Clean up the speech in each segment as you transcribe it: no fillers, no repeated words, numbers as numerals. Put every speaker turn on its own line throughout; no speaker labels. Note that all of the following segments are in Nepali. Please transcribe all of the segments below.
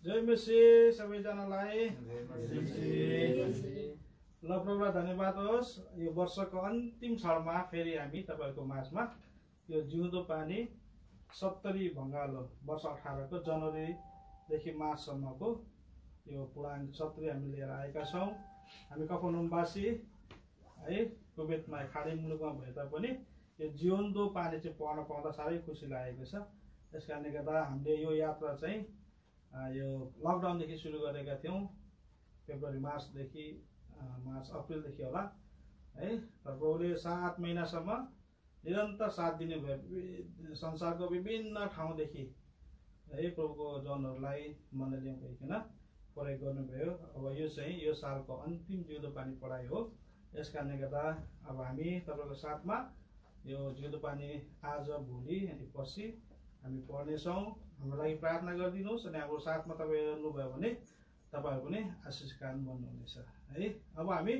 जय मसी सबैजनालाई ल प्रभुलाई धन्यवाद होस्। यो वर्षको अन्तिम क्षणमा फेरि हामी तपाईहरुको माझमा यो जिउँदो पानी 70 भंगालो वर्ष 18 को जनवरीदेखि मार्चसम्मको यो पूर्णाङ्क 70 हामी लिएर आएका छौं। हामी कफरनहुमवासी है कुवेतमा खाडी मुलुकमा भए तापनि यो जिउँदो पानी चाहिँ पढ्न पाउँदा साह्रै खुसी लागेको छ। त्यसकारणले गर्दा हामीले यो यात्रा चाहिँ यो लकडाउनदेखि सुरु गरेका थियौं। फेब्रुअरी मार्चदेखि मार्च अप्रिलदेखि होला है। तर प्रभुले 7 महिनासम्म निरन्तर साथ दिने भए संसारको विभिन्न ठाउँदेखि है प्रभुको जनहरूलाई मण्डलीमा गइकन प्रयोग गर्नुभयो। अब यो चाहिँ यो सालको अन्तिम जिउँदो पानी पढाइ हो। यसकारणले गर्दा अब हामी तपाईको साथमा यो जिउँदो पानी आज भोलि अनि पर्सि हामी पढ्नेछौँ। हाम्रो लागि प्रार्थना गरिदिनुहोस् अनि हाम्रो साथमा तपाईँ हुनुभयो भने तपाईहरु पनि आशीषकान बन्नुहुनेछ है। अब हामी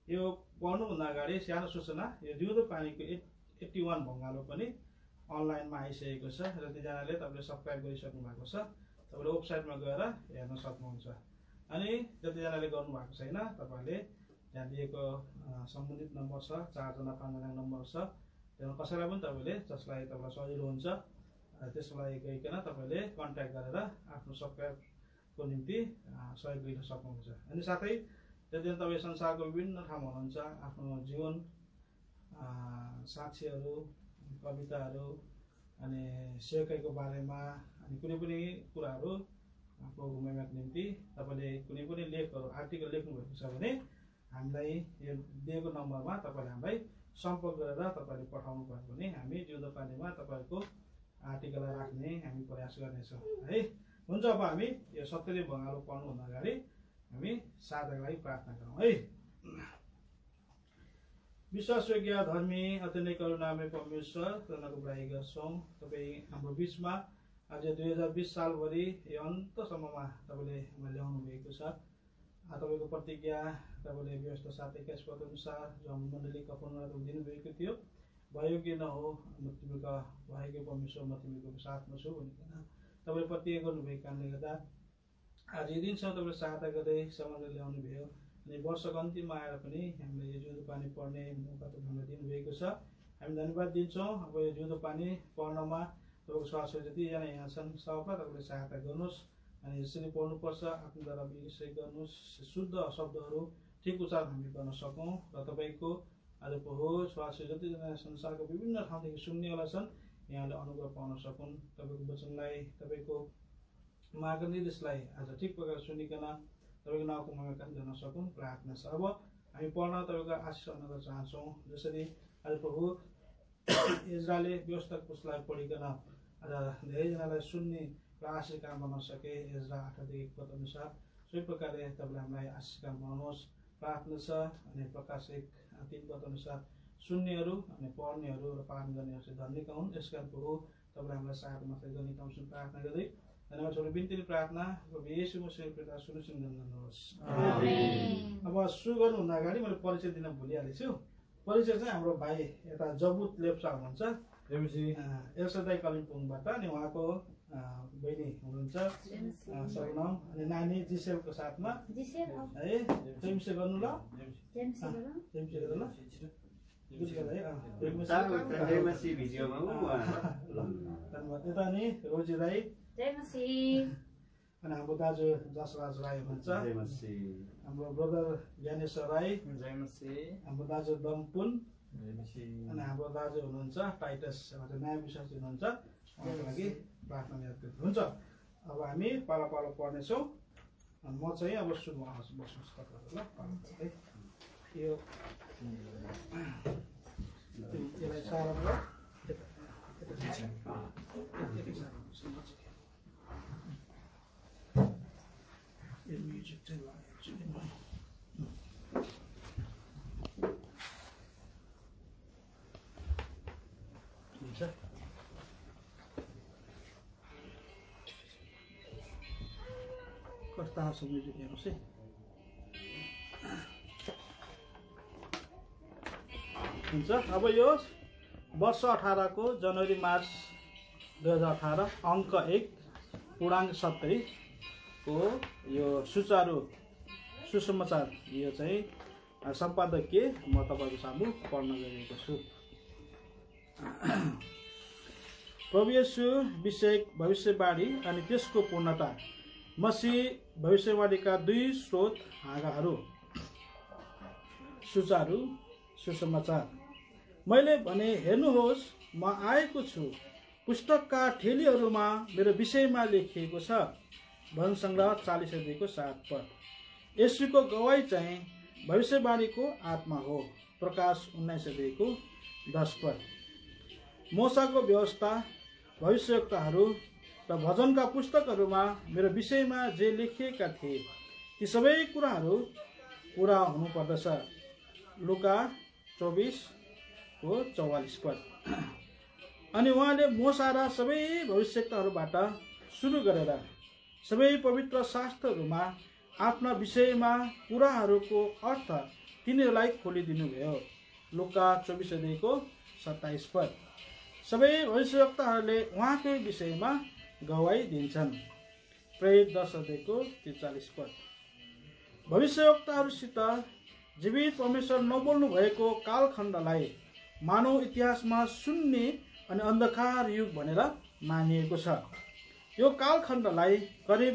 यो पढ्नुभन्दा अगाडि सानो सूचना, यो जिउँदो पानीको 81 भंगालो पनि अनलाइनमा आइसकेको छ र तिनीहरुले तपाईले सब्स्क्राइब गरिसक्नु भएको छ। तपाईले वेबसाइटमा गएर हेर्न सक्नुहुन्छ। अनि जतिजनाले गर्नु भएको छैन तपाईले यहाँ दिएको सम्बन्धित नम्बर छ, 4 जना 5 जना नम्बर छ। त्यसमा कसैलाई पनि तपाईले जसलाई तपाईलाई सजिलो हुन्छ त्यसलाई गइकन तपाईले कन्ट्याक्ट गरेर आफ्नो सब्स्क्राइबको निम्ति सहयोग दिन सक्नुहुन्छ। अनि साथै यदि तपाई संसारको विभिन्न ठाउँमा हुनुहुन्छ, आफ्नो जीवन साक्षीहरू, कविताहरू अनि सेवकाईको बारेमा अनि कुनै पनि कुराहरू आफ्नो महिमाको निम्ति तपाईले कुनै पनि लेखहरू आर्टिकल लेख्नु भएको छ भने हामीलाई यो दिएको नम्बरमा तपाईले हामीलाई सम्पर्क गरेर तपाईले पठाउनु भयो भने हामी जिउँदो पानीमा तपाईको आर्टिकल राख्ने हामी प्रयास गर्नेछौँ है। हुन्छ, अब हामी यो 70 भंगालो पढ्नुभन्दा अगाडि हामी साथीको लागि प्रार्थना गरौँ है। विश्वासयोग्य धर्मी अति नै करुणामय परमेश्वर, तपाईँको बढाइ गर्छौँ। तपाईँ हाम्रो बीचमा आज 2020 सालभरि यो अन्तसम्ममा तपाईँले ल्याउनु भएको छ। तपाईँको प्रतिज्ञा तपाईँले व्यवस्था 7:21 पद अनुसार जो हाम्रो मण्डली कफरनहुममा दिनुभएको थियो, भयोग्य नहो म तिमीका भएको परमेश्वर म तिमीको साथमा छु भनिकन तपाईँले प्रतिज्ञा गर्नुभएको कारणले गर्दा आज यो दिनसम्म तपाईँले सहायता गर्दै समाज ल्याउनु भयो। अनि वर्षको अन्तिममा आएर पनि हामीले यो जिउँदो पानी पढ्ने मौका तपाईँले दिनुभएको छ। हामी धन्यवाद दिन्छौँ। अब यो जिउँदो पानी पढ्नमा तपाईँको स्वास्थ्य जतिजना यहाँ छन् सबलाई तपाईँले सहायता गर्नुहोस्। अनि यसरी पढ्नुपर्छ, आफ्नोद्वारा विषय गर्नुहोस्, शुद्ध शब्दहरू ठिक उच्चारण हामी गर्न सकौँ र तपाईँको आज प्रभु स्वास्थ्य जतिजना संसारको विभिन्न ठाउँदेखि सुन्नेवाला छन् यहाँले अनुग्रह पाउन सकुन्। तपाईँको वचनलाई तपाईँको मार्ग निर्देशलाई आज ठिक प्रकार सुनिकन तपाईको नाउँको महिमा गर्न सकुन् प्रार्थना छ। अब हामी पढ्न तपाईको आशीष गर्न चाहन्छौँ। जसरी आज प्रभु इजरायलले व्यवस्था पुस्तकलाई पढिकन आज धेरैजनालाई सुन्ने र आशीष काम गर्न सके। इजरा 8:1 पद अनुसार सोही प्रकारले तपाईँले हामीलाई आशीष काम बनाउनुहोस् प्रार्थना छ। अनि प्रकाश 1:3 पद अनुसार सुन्नेहरू अनि पढ्नेहरू र पालन गर्नेहरू चाहिँ धन्यका हुन्। यसकारण प्रभु तपाईँले हामीलाई सहायता मात्रै गर्ने काम सुन प्रार्थना गर्दै धन्यवाद छोडो बिन्ती प्रार्थना प्रभु येशू मसीहको पिता सुनिसिन गर्नुहोस्। आमेन। अब सुरु गर्नुभन्दा अगाडि मैले परिचय दिन भुलिहालेको छु। परिचय चाहिँ हाम्रो भाइ यता जबुत लेप्चा हुनुहुन्छ एल्सादाई कालिम्पोङबाट। अनि उहाँको बहिनी हुनुहुन्छ सरनाम अनि नानी जिसेलको साथमा है। जेम्से गर्नु ल, जेम्से गर्नु ल। यता नि रोजी राई अनि हाम्रो दाजु जसराज राई हुनुहुन्छ, हाम्रो ब्रदर ज्ञानेश्वर राई, हाम्रो दाजु दमपुन अनि हाम्रो दाजु हुनुहुन्छ टाइटस नयाँ विश्वास हुनुहुन्छ। उहाँको लागि प्रार्थना याद हुन्छ। अब हामी पाला पाला पढ्नेछौँ। म चाहिँ अब सुरुमा बस्नुहोस् तपाईँहरू ल। यो यसलाई सारा यो म्युजिक चाहिँ लाग्यो हुन्छ। कस्तो आउँछ म्युजिक हेर्नुहोस् है। हुन्छ। अब यो वर्ष 18 को जनवरी मार्च 2018 अङ्क 1 पूर्णाङ्क 70 को यो सुचारू सुसमाचार यो चाहिँ सम्पादकीय म तपाईको सामु पढ्न गइरहेको छु। प्रभु येशू विषयक भविष्यवाणी अनि त्यसको पूर्णता। मसीह भविष्यवाणीका दुई स्रोत हाँगाहरू। सुचारू सुसमाचार। मैले भने हेर्नुहोस् म आएको छु, पुस्तकका ठेलीहरूमा मेरो विषयमा लेखिएको छ। भजन सङ्ग्रह 40 अध्यायको 7 पद। येशूको गवाई चाहिँ भविष्यवाणीको आत्मा हो। प्रकाश 19 अध्यायको 10 पद। मोसाको व्यवस्था, भविष्यवक्ताहरू र भजनका पुस्तकहरूमा मेरो विषयमा जे लेखिएका थिए ती सबै कुराहरू पूरा हुनुपर्दछ। लुका 24:44 पद। अनि उहाँले मोसा र सबै भविष्यवक्ताहरूबाट सुरु गरेर सबै पवित्र शास्त्रहरूमा आफ्ना विषयमा कुराहरूको अर्थ तिनीहरूलाई खोलिदिनुभयो। लुका 24 अध्यायको 27 पद। सबै भविष्यवक्ताहरूले उहाँकै विषयमा गवाई दिन्छन्। प्रेरित 10 अध्यायको 43 पद। भविष्यवक्ताहरूसित जीवित परमेश्वर नबोल्नु भएको कालखण्डलाई मानव इतिहासमा शून्य अनि अन्धकार युग भनेर मानिएको छ। यो कालखण्डलाई करिब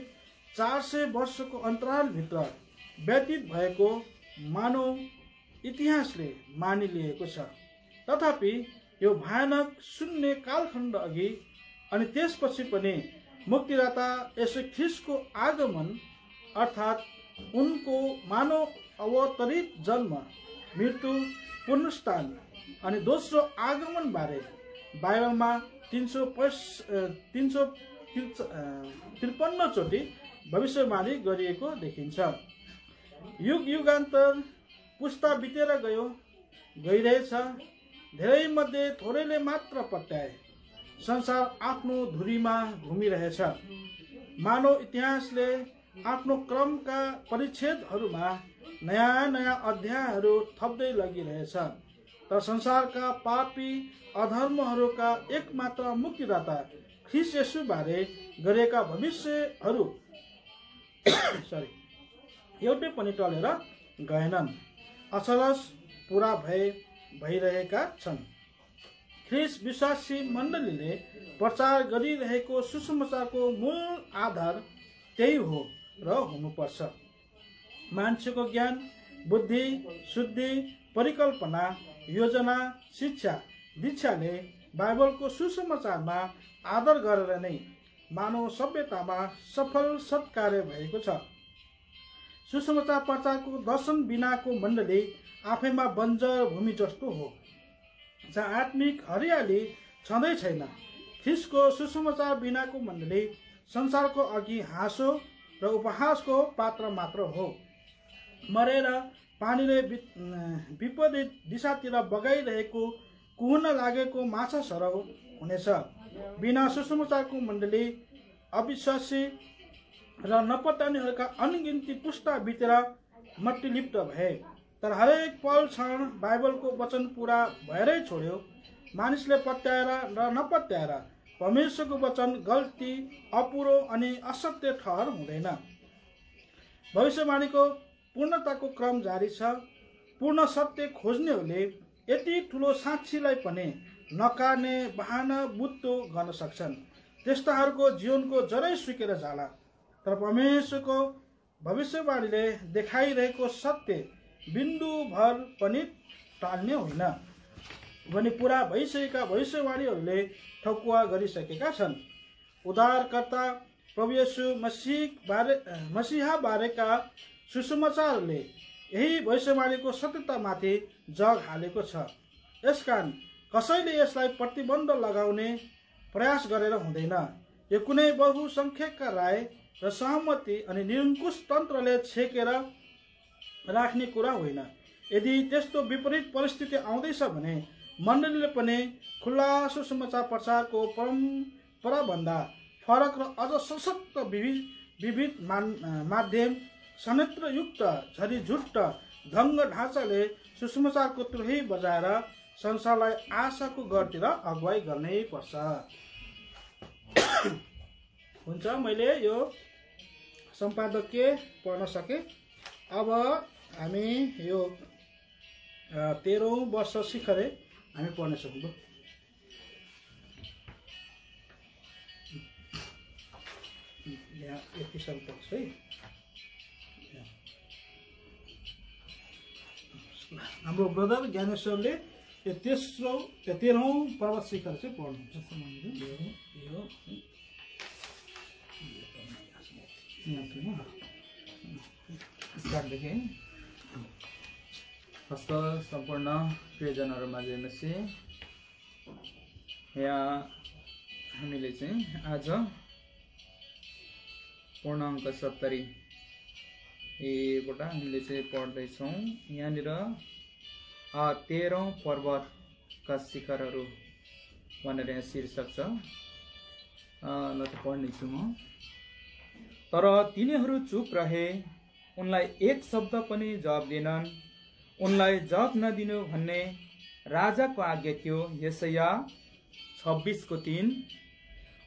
400 वर्षको अन्तरालभित्र व्यतीत भएको मानव इतिहासले मानिलिएको छ। तथापि यो भयानक शून्य कालखण्ड अघि अनि त्यसपछि पनि मुक्तिदाता येशू ख्रीष्टको आगमन अर्थात् उनको मानव अवतरित जन्म, मृत्यु, पुनरुत्थान अनि दोस्रो आगमन बारे बाइबलमा 353 चोटि भविष्यवाणी गरिएको देखिन्छ। युग युगान्तर पुस्ता बितेर गइरहेछ। धेरै मध्ये थोरैले मात्र पत्याए। संसार आफ्नो धुरीमा घुमिरहेछ। मानव इतिहासले आफ्नो क्रमका परिच्छेदहरूमा नयाँ नयाँ अध्यायहरू थप्दै लगिरहेछ। तर संसारका पापी अधर्महरूका एकमात्र मुक्तिदाता ख्रीष्ट येशूबारे गरेका भविष्यहरू एउटै पनि टलेर गएनन्। अचरज पूरा भइरहेका छन्। ख्रीष्ट विश्वासी मण्डलीले प्रचार गरिरहेको सुसमाचारको मूल आधार त्यही हो र हुनुपर्छ। मान्छेको ज्ञान, बुद्धि, शुद्धि, परिकल्पना, योजना, शिक्षा, दीक्षाले बाइबलको सुसमाचारमा आदर गरेर नै मानव सभ्यतामा सफल सत्कार्य भएको छ। सुसमाचार प्रचारको दर्शन बिनाको मण्डली आफैमा बन्जर भूमि जस्तो हो, जहाँ आत्मिक हरियाली छँदै छैन। ख्रीष्टको सुसमाचार बिनाको मण्डली संसारको अघि हाँसो र उपहासको पात्र मात्र हो। मरेर पानीले विपरीत दिशातिर बगाइरहेको कुहुन लागेको माछा सरह हुनेछ। बिना सुसमाचारको मण्डली अविश्वासी र नपत्याउनेहरूका अनगिन्ती पुस्ता बितेर मट्टीलिप्त भए। तर हरेक पल क्षण बाइबलको वचन पूरा भएरै छोड्यो। मानिसले पत्याएर र नपत्याएर परमेश्वरको वचन गल्ती, अपुरो अनि असत्य ठहर हुँदैन। भविष्यवाणीको पूर्णताको क्रम जारी छ। पूर्ण सत्य खोज्नेहरूले यति ठुलो साक्षीलाई पनि नकार्ने बहाना बुत्तो गर्न सक्छन्। त्यस्ताहरूको जीवनको जरै सुकेर जाला। तर परमेश्वरको भविष्यवाणीले देखाइरहेको सत्य बिन्दु भर पनि टाल्ने होइन भनी पूरा भइसकेका भविष्यवाणीहरूले ठकुवा गरिसकेका छन्। उद्धारकर्ता प्रभु येशू मसीहा बारेका सुसमाचारले यही भविष्यवाणीको सत्यतामाथि जग हालेको छ। यसकारण कसैले यसलाई प्रतिबन्ध लगाउने प्रयास गरेर हुँदैन। यो कुनै बहुसङ्ख्यकका राय र सहमति अनि निरङ्कुश तन्त्रले छेकेर राख्ने कुरा होइन। यदि त्यस्तो विपरीत परिस्थिति आउँदैछ भने मण्डलीले पनि खुल्ला सुसमाचार प्रचारको परम्पराभन्दा फरक र अझ सशक्त विविध माध्यम संयन्त्रयुक्त झरीझुट्ट ढङ्ग ढाँचाले सुसमाचारको तुरही बजाएर संसारलाई आशाको गढतिर अगुवाई गर्नै पर्छ। हुन्छ, मैले यो सम्पादकीय पढ्न सके। अब हामी यो 13औं वर्ष शिखरै हामी पढ्न सक्छौँ। यहाँ यति सब सक्छ है। हाम्रो ब्रदर ज्ञानेश्वरले यो 13औं पर्वत शिखर चाहिँ पढ्नुहुन्छ।
हस्त सम्पूर्ण प्रियजनहरू माझ यहाँ हामीले चाहिँ आज पूर्णाङ्क 70 बाट हामीले चाहिँ पढ्दैछौँ। यहाँनिर 13औं पर्वतका शिखरहरू भनेर यहाँ शीर्षक छ। ल त पढ्नेछु म। तर तिनीहरू चुप रहे, उनलाई एक शब्द पनि जवाब दिएनन्। उनलाई जवाब नदिनु भन्ने राजाको आज्ञा थियो। यशाया 26:3।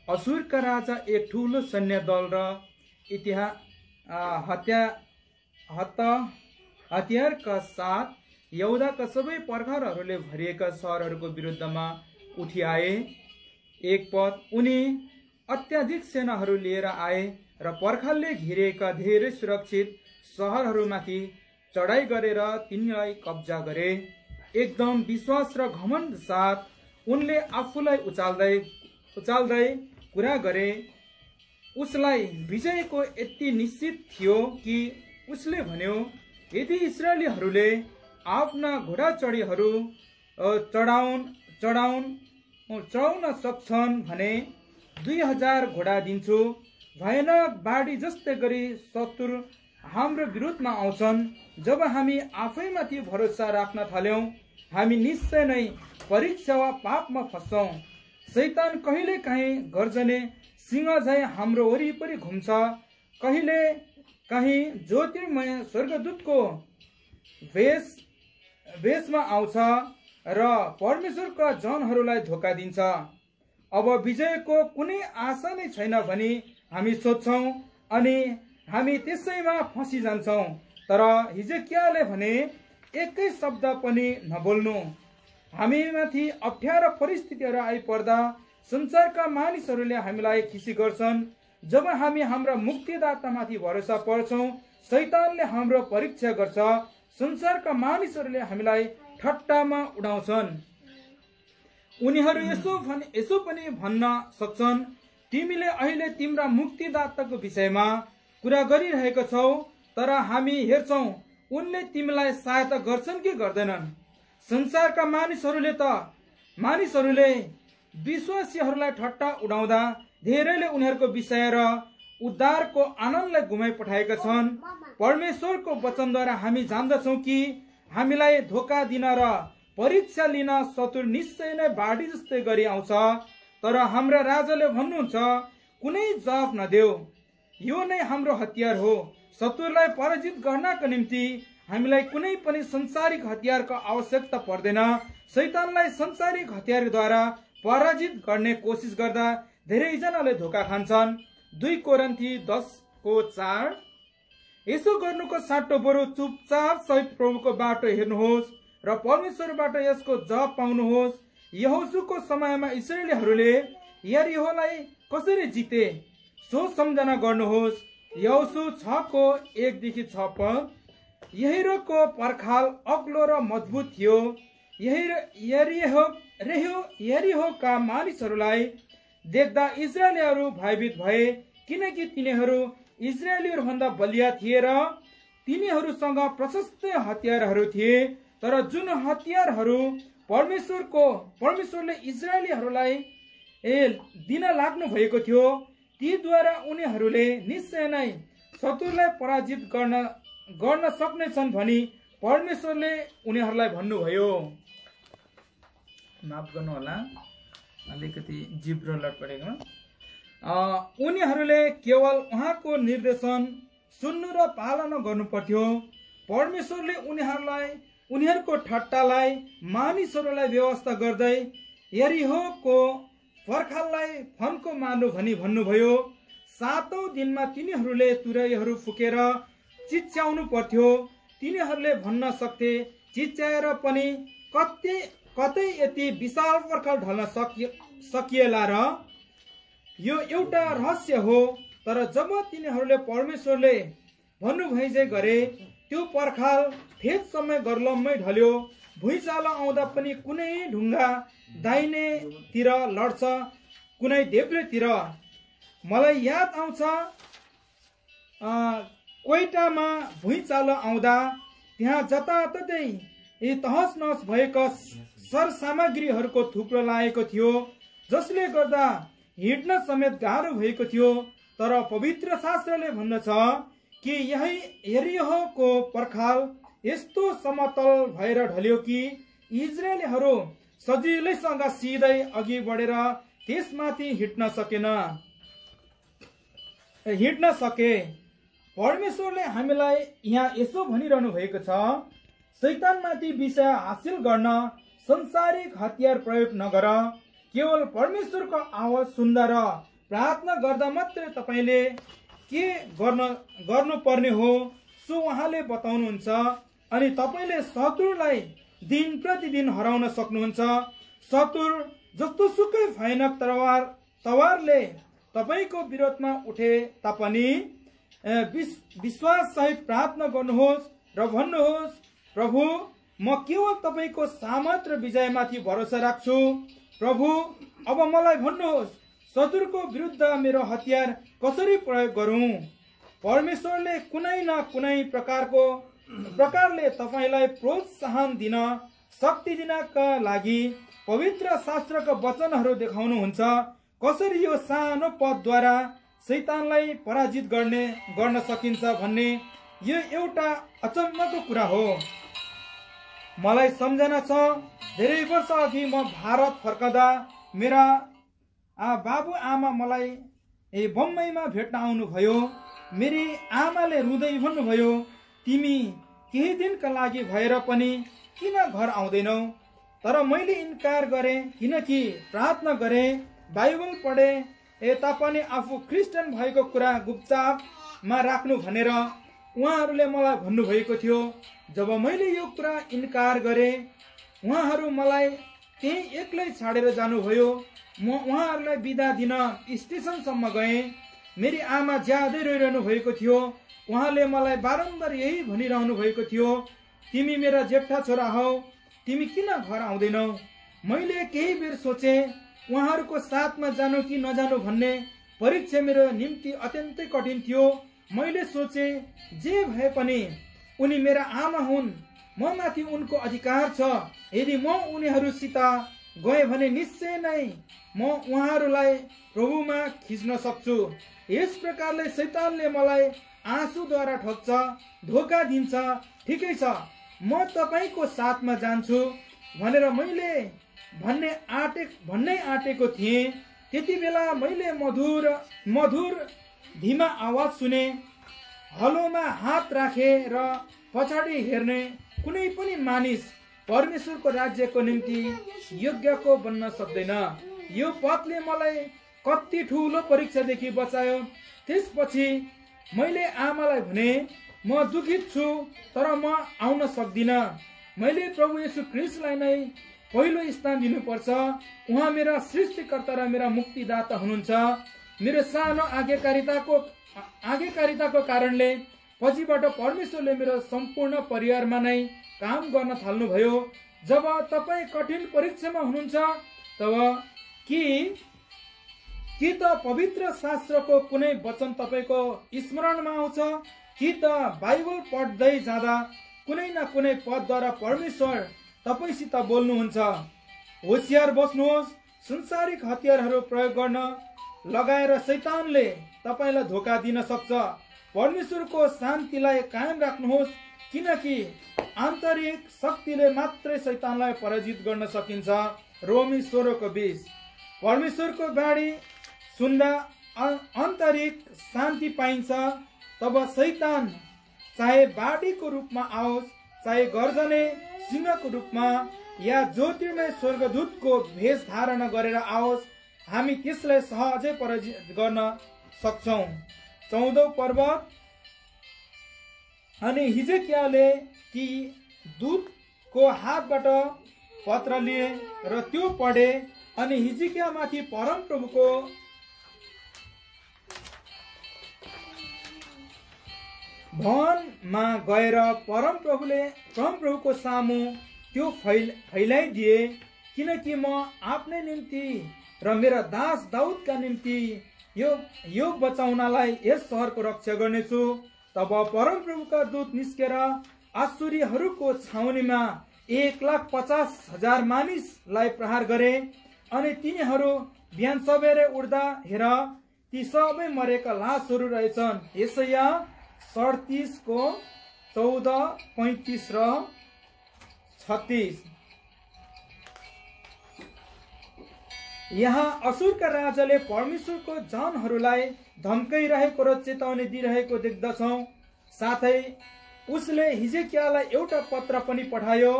असुरका राजा एक ठुलो सैन्य दल र हतियारका साथ यहुदाका सबै पर्खालहरूले भरिएका सहरहरूको विरुद्धमा उठी आए। एक पद उनी अत्याधिक सेनाहरू लिएर आए र पर्खालले घेरिएका धेरै सुरक्षित सहरहरूमाथि चढाई गरेर तिनीलाई कब्जा गरे। एकदम विश्वास र घमण्ड साथ उनले आफूलाई उचाल्दै कुरा गरे। उसलाई विजयको यति निश्चित थियो कि उसले भन्यो, यदि इस्राएलीहरूले आफ्ना घोडाचढीहरू चढाउन सक्छन् भने 2000 घोडा दिन्छु। भयानक बाढी जस्तै गरी शत्रु हाम्रो विरुद्धमा आउँछन्। जब हामी आफैमाथि भरोसा राख्न थाल्यौं, हामी निश्चय नै परीक्षा वा पापमा फस्छौं। शैतान कहिले काहीँ गर्जने सिंह झैं हाम्रो वरिपरि घुम्छ। कहिले काहीँ ज्योतिर्मय स्वर्गदूतको वेशमा आउँछ र परमेश्वरका जनहरूलाई धोका दिन्छ। अब विजयको कुनै आशा नै छैन भनी हामी सोच्छौं अनि हामी त्यसैमा फसिजान्छौं। तर हिजकियाले भने, एकै शब्द पनि नबोल्नु। हामीमाथि अप्ठ्यारो परिस्थितिहरू आइपर्दा संसारका मानिसहरूले हामीलाई खिसी गर्छन्। जब हामी हाम्रा मुक्तिदातामाथि भरोसा पर्छौं, शैतानले हाम्रो परीक्षा गर्छ। संसारका मानिसहरूले हामीलाई ठट्टामा उडाउँछन्। उनीहरू यसो पनि भन्न सक्छन्, तिमीले अहिले तिम्रा मुक्तिदाताको विषयमा कुरा गरिरहेका छौ, तर हामी हेर्छौं उनले तिमीलाई सहायता गर्छन् कि गर्दैनन्। संसारका मानिसहरूले विश्वासीहरूलाई ठट्टा उडाउँदा धेरैले उनीहरूको विषय र उद्धारको आनन्दलाई गुमाइ पठाएका छन्। परमेश्वरको वचनद्वारा हामी जान्दछौं कि हामीलाई धोका दिन र परीक्षा लिन शत्रु निश्चय नै बाढी जस्तै गरी आउँछ। तर हाम्रा राजाले भन्नुहुन्छ, कुनै जवाफ नदेऊ। यो नै हाम्रो हतियार हो। शत्रुलाई पराजित गर्नका निम्ति हामीलाई कुनै पनि संसारिक हतियारको आवश्यकता पर्दैन। शैतानलाई संसारिक हतियारद्वारा पराजित गर्ने कोसिस गर्दा धेरैजनाले धोका खान्छन्। 2 कोरिन्थी 10:4। यसो गर्नुको साटो बरु चुपचाप सहित प्रभुको बाटो हेर्नुहोस् र परमेश्वरबाट यसको जवाब पाउनुहोस्। यहोशूको समयमा इस्राएलीहरूले यरीहोलाई कसरी जिते सो सम्झना गर्नुहोस्। यहोशू 6:1-6 पद। यरीहोको पर्खाल अग्लो र मजबुत थियो। यरीहोका मानिसहरूलाई देख्दा इस्राएलीहरू भयभीत भए, किनकि तिनीहरू इस्राएलीहरूभन्दा बलिया थिए र तिनीहरूसँग प्रशस्त हतियारहरू थिए। तर जुन हतियारहरू परमेश्वरले इस्राएलीहरूलाई दिन लाग्नु भएको थियो, तीद्वारा उनीहरूले निश्चय नै शत्रुलाई पराजित गर्न सक्नेछन् भनी परमेश्वरले उनीहरूलाई भन्नुभयो। माफ गर्नु होला, अलिकति जिब्रो लटपटेको। उनीहरूले केवल उहाँको निर्देशन सुन्नु र पालना गर्नु पर्थ्यो। परमेश्वरले उनीहरूको ठट्टालाई मानिसहरूलाई व्यवस्था गर्दै यरीहोको पर्खाललाई फन्को मार्नु भनी भन्नुभयो। 7औं दिनमा तिनीहरूले तुरैहरू फुकेर चिच्याउनु पर्थ्यो। तिनीहरूले भन्न सक्थे, चिच्याएर पनि कतै यति विशाल पर्खाल ढल्न सकिएला र? यो एउटा रहस्य हो। तर जब तिनीहरूले परमेश्वरले भन्नुभएझै गरे, त्यो पर्खाल ठेक समय गर्लम्मै ढल्यो। भुइँचालो आउँदा पनि कुनै ढुङ्गा दाहिनेतिर लड्छ, कुनै देब्रेतिर। मलाई याद आउँछ कोइटामा भुइँचालो आउँदा त्यहाँ जताततै तहस नहस भएका सरसामग्रीहरूको थुप्रो लागेको थियो, जसले गर्दा हिँड्न समेत गाह्रो भएको थियो। तर पवित्र शास्त्रले भन्दछ कि यही यरीहोको पर्खाल यस्तो समतल भएर ढल्यो कि इजरायलीहरू सजिलैसँग सिधै अघि बढेर त्यसमाथि हिँड्न सके। परमेश्वरले हामीलाई यहाँ यसो भनिरहनु भएको छ, शैतानमाथि विजय हासिल गर्न संसारिक हतियार प्रयोग नगर, केवल परमेश्वरको आवाज सुन्दा र प्रार्थना गर्दा मात्रै तपाईले के गर्नुपर्ने हो सो उहाँले बताउनुहुन्छ। अनि तपाईले शत्रुलाई दिन प्रतिदिन हराउन सक्नुहुन्छ। शत्रु जस्तो सुकै भयानक तलवारले तपाईको विरोधमा उठे तापनि विश्वास सहित प्रार्थना गर्नुहोस् र भन्नुहोस्, प्रभु, म केवल तपाईको सामर्थ र विजयमाथि भरोसा राख्छु। प्रभु, अब मलाई भन्नुहोस्, शत्रुको विरुद्ध मेरो हतियार कसरी प्रयोग गरौं? परमेश्वरले कुनै न कुनै प्रकारले तपाईलाई प्रोत्साहन दिन, शक्ति दिनका लागि पवित्र शास्त्रका वचनहरू देखाउनुहुन्छ। कसरी यो सानो पदद्वारा शैतानलाई पराजित गर्न सकिन्छ भन्ने यो एउटा अचम्मको कुरा हो। मलाई सम्झना छ, धेरै वर्ष अघि म भारत फर्कदा मेरा बाबु आमा मलाई बम्बईमा भेट्न आउनुभयो। मेरी आमाले रुँदै भन्नुभयो, तिमी केही दिनका लागि भएर पनि किन घर आउँदैनौ? तर मैले इन्कार गरे, किनकि प्रार्थना गरे, बाइबल पढे तापनि आफू क्रिस्चियन भएको कुरा गुपचापमा राख्नु भनेर उहाँहरूले मलाई भन्नुभएको थियो। जब मैले यो कुरा इन्कार गरे, उहाँहरू मलाई त्यही एक्लै छाडेर जानुभयो। म उहाँहरूलाई बिदा दिन स्टेसनसम्म गएँ। मेरी आमा ज्यादै रोइरहनु भएको थियो। उहाँले मलाई बारम्बार यही भनिरहनु भएको थियो, तिमी मेरा जेठा छोरा हौ, तिमी किन घर आउँदैनौ? मैले केही बेर सोचे, उहाँहरूको साथमा जानु कि नजानु भन्ने परीक्षा मेरो निम्ति अत्यन्तै कठिन थियो। मैले सोचे, जे भए पनि उनी मेरा आमा हुन्, म माथि उनको अधिकार छ। यदि म उनीहरूसित गए भने निश्चय नै म उहाँहरूलाई प्रभुमा खिच्न सक्छु। यस प्रकारले शैतानले मलाई आँसुद्वारा ठग्छ, धोका दिन्छ। ठिकै छ, म तपाईको साथमा जान्छु भनेर मैले भन्नै आँटेको थिएँ। त्यति बेला मैले मधुर धीमा आवाज सुने। हलोमा हात राखे र पछाडि हेर्ने कुनै पनि मानिस परमेश्वरको राज्यको निम्ति योग्यको बन्न सक्दैन। यो पदले मलाई कति ठुलो परीक्षादेखि बचायो। त्यसपछि मैले आमालाई भने, म दुखित छु, तर म आउन सक्दिन। मैले प्रभु येशू ख्रीष्टलाई नै पहिलो स्थान दिनुपर्छ। उहाँ मेरा सृष्टिकर्ता र मेरा मुक्तिदाता हुनुहुन्छ। मेरो सानो आज्ञाकारिताको कारणले पछिबाट परमेश्वरले मेरो सम्पूर्ण परिवारमा नै काम गर्न थाल्नुभयो। जब तपाईँ कठिन परीक्षामा हुनुहुन्छ तब कि त पवित्र शास्त्रको कुनै वचन तपाईको स्मरणमा आउँछ, कि त बाइबल पढ्दै जाँदा कुनै न कुनै पदद्वारा परमेश्वर तपाईसित बोल्नुहुन्छ। होशियार बस्नुहोस्, संसारिक हतियारहरू प्रयोग गर्न लगाएर शैतानले तपाईलाई धोका दिन सक्छ। परमेश्वरको शान्तिलाई कायम राख्नुहोस्, किनकि आन्तरिक शक्तिले मात्रै शैतानलाई पराजित गर्न सकिन्छ। रोमी 16:20। परमेश्वरको बाणी सुन्दा आन्तरिक शान्ति पाइन्छ। तब शैतान चाहे बाढीको रूपमा आओस्, चाहे गर्जने सिंहको रूपमा या ज्योतिर्मय स्वर्गदूतको भेष धारण गरेर आओस्, हामी त्यसलाई सहजै पराजित गर्न सक्छौं। 14औं पर्वत। अनि हिजकियाले ती दूतको हातबाट पत्र लिए र त्यो पढे अनि हिजकियामाथि परमप्रभुको भवनमा गएर परमप्रभुको सामु त्यो फैलाइदिए, किनकि म आफ्नै निम्ति र मेरा दास दाउदका निम्ति यो बचाउनलाई यस सहरको रक्षा गर्नेछु। तब परमप्रभुका दूत निस्केर आश्चर्यहरूको छाउनीमा 1,50,000 मानिसलाई प्रहार गरे अनि तिनीहरू बिहान सबेरै उठ्दा हेर ती सबै मरेका लासहरू रहेछन्। यशाया 37 को 14, 35 र 36। यहाँ असुरका राजाले परमेश्वरको जनहरूलाई धम्काइरहेको र चेतावनी दिइरहेको देख्दछौँ। साथै उसले हिजकियालाई एउटा पत्र पनि पठायो।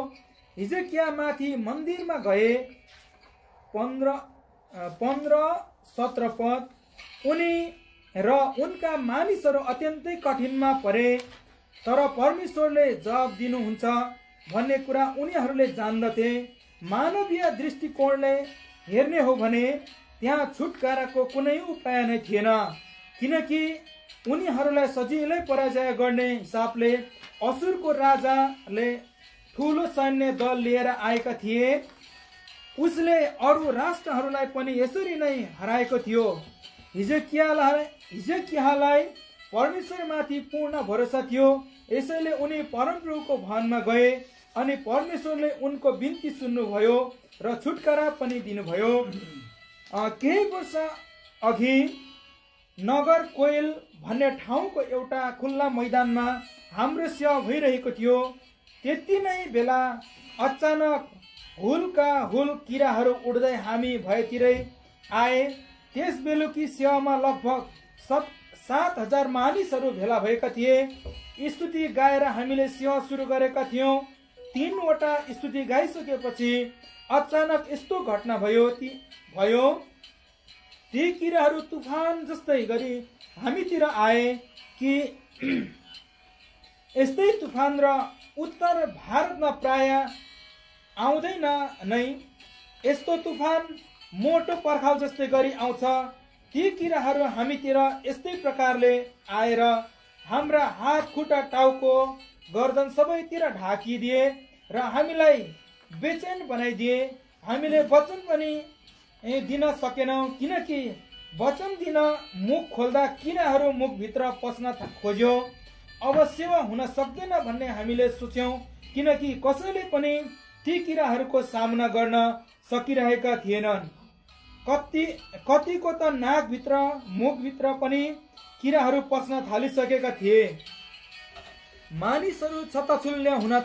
हिजकिया माथि मन्दिरमा गए 15-17 पद। उनी र उनका मानिसहरू अत्यन्तै कठिनमा परे, तर परमेश्वरले जवाब दिनुहुन्छ भन्ने कुरा उनीहरूले जान्दथे। मानवीय दृष्टिकोणले हेर्ने हो भने त्यहाँ छुटकाराको कुनै उपाय नै थिएन, किनकि उनीहरूलाई सजिलै पराजय गर्ने हिसाबले असुरको राजाले ठुलो सैन्य दल लिएर आएका थिए। उसले अरू राष्ट्रहरूलाई पनि यसरी नै हराएको थियो। हिजकियालाई परमेश्वरमाथि पूर्ण भरोसा थियो, यसैले उनी परमप्रभुको भवनमा गए अनि परमेश्वरले उनको बिन्ती सुन्नुभयो र छुटकारा पनि दिनुभयो। केही वर्ष अघि नगर कोइल भन्ने ठाउँको एउटा खुल्ला मैदानमा हाम्रो सेवा भइरहेको थियो। त्यति नै बेला अचानक हुलका हुल किराहरू उड्दै हामी भएतिरै आए। त्यस बेलुकी सेवामा लगभग 7,000 मानिसहरू भेला भएका थिए। स्तुति गाएर हामीले सेवा सुरु गरेका थियौँ। 3वटा स्तुति गाइसकेपछि अचानक यस्तो घटना भयो। ती किराहरू तुफान जस्तै गरी हामीतिर आए कि यस्तै तुफान र उत्तर भारतमा प्राय आउँदैन नै। यस्तो तुफान मोटो पर्खाल जस्तै गरी आउँछ। ती किराहरू हामीतिर यस्तै प्रकारले आएर हाम्रा हात खुट्टा टाउको गर्दन सबैतिर ढाकिदिए र हामीलाई बेचैन बनाइदिए। हामीले वचन पनि दिन सकेनौँ, किनकि वचन दिन मुख खोल्दा किराहरू मुखभित्र पस्न खोज्यो। अब सेवा हुन सक्दैन भन्ने हामीले सोच्यौँ, किनकि कसैले पनि ती किराहरूको सामना गर्न सकिरहेका थिएनन्। कतिको त नाकभित्र मुखभित्र पनि किराहरू पस्न थालिसकेका थिए। मानिसहरू छतछुल्य हुन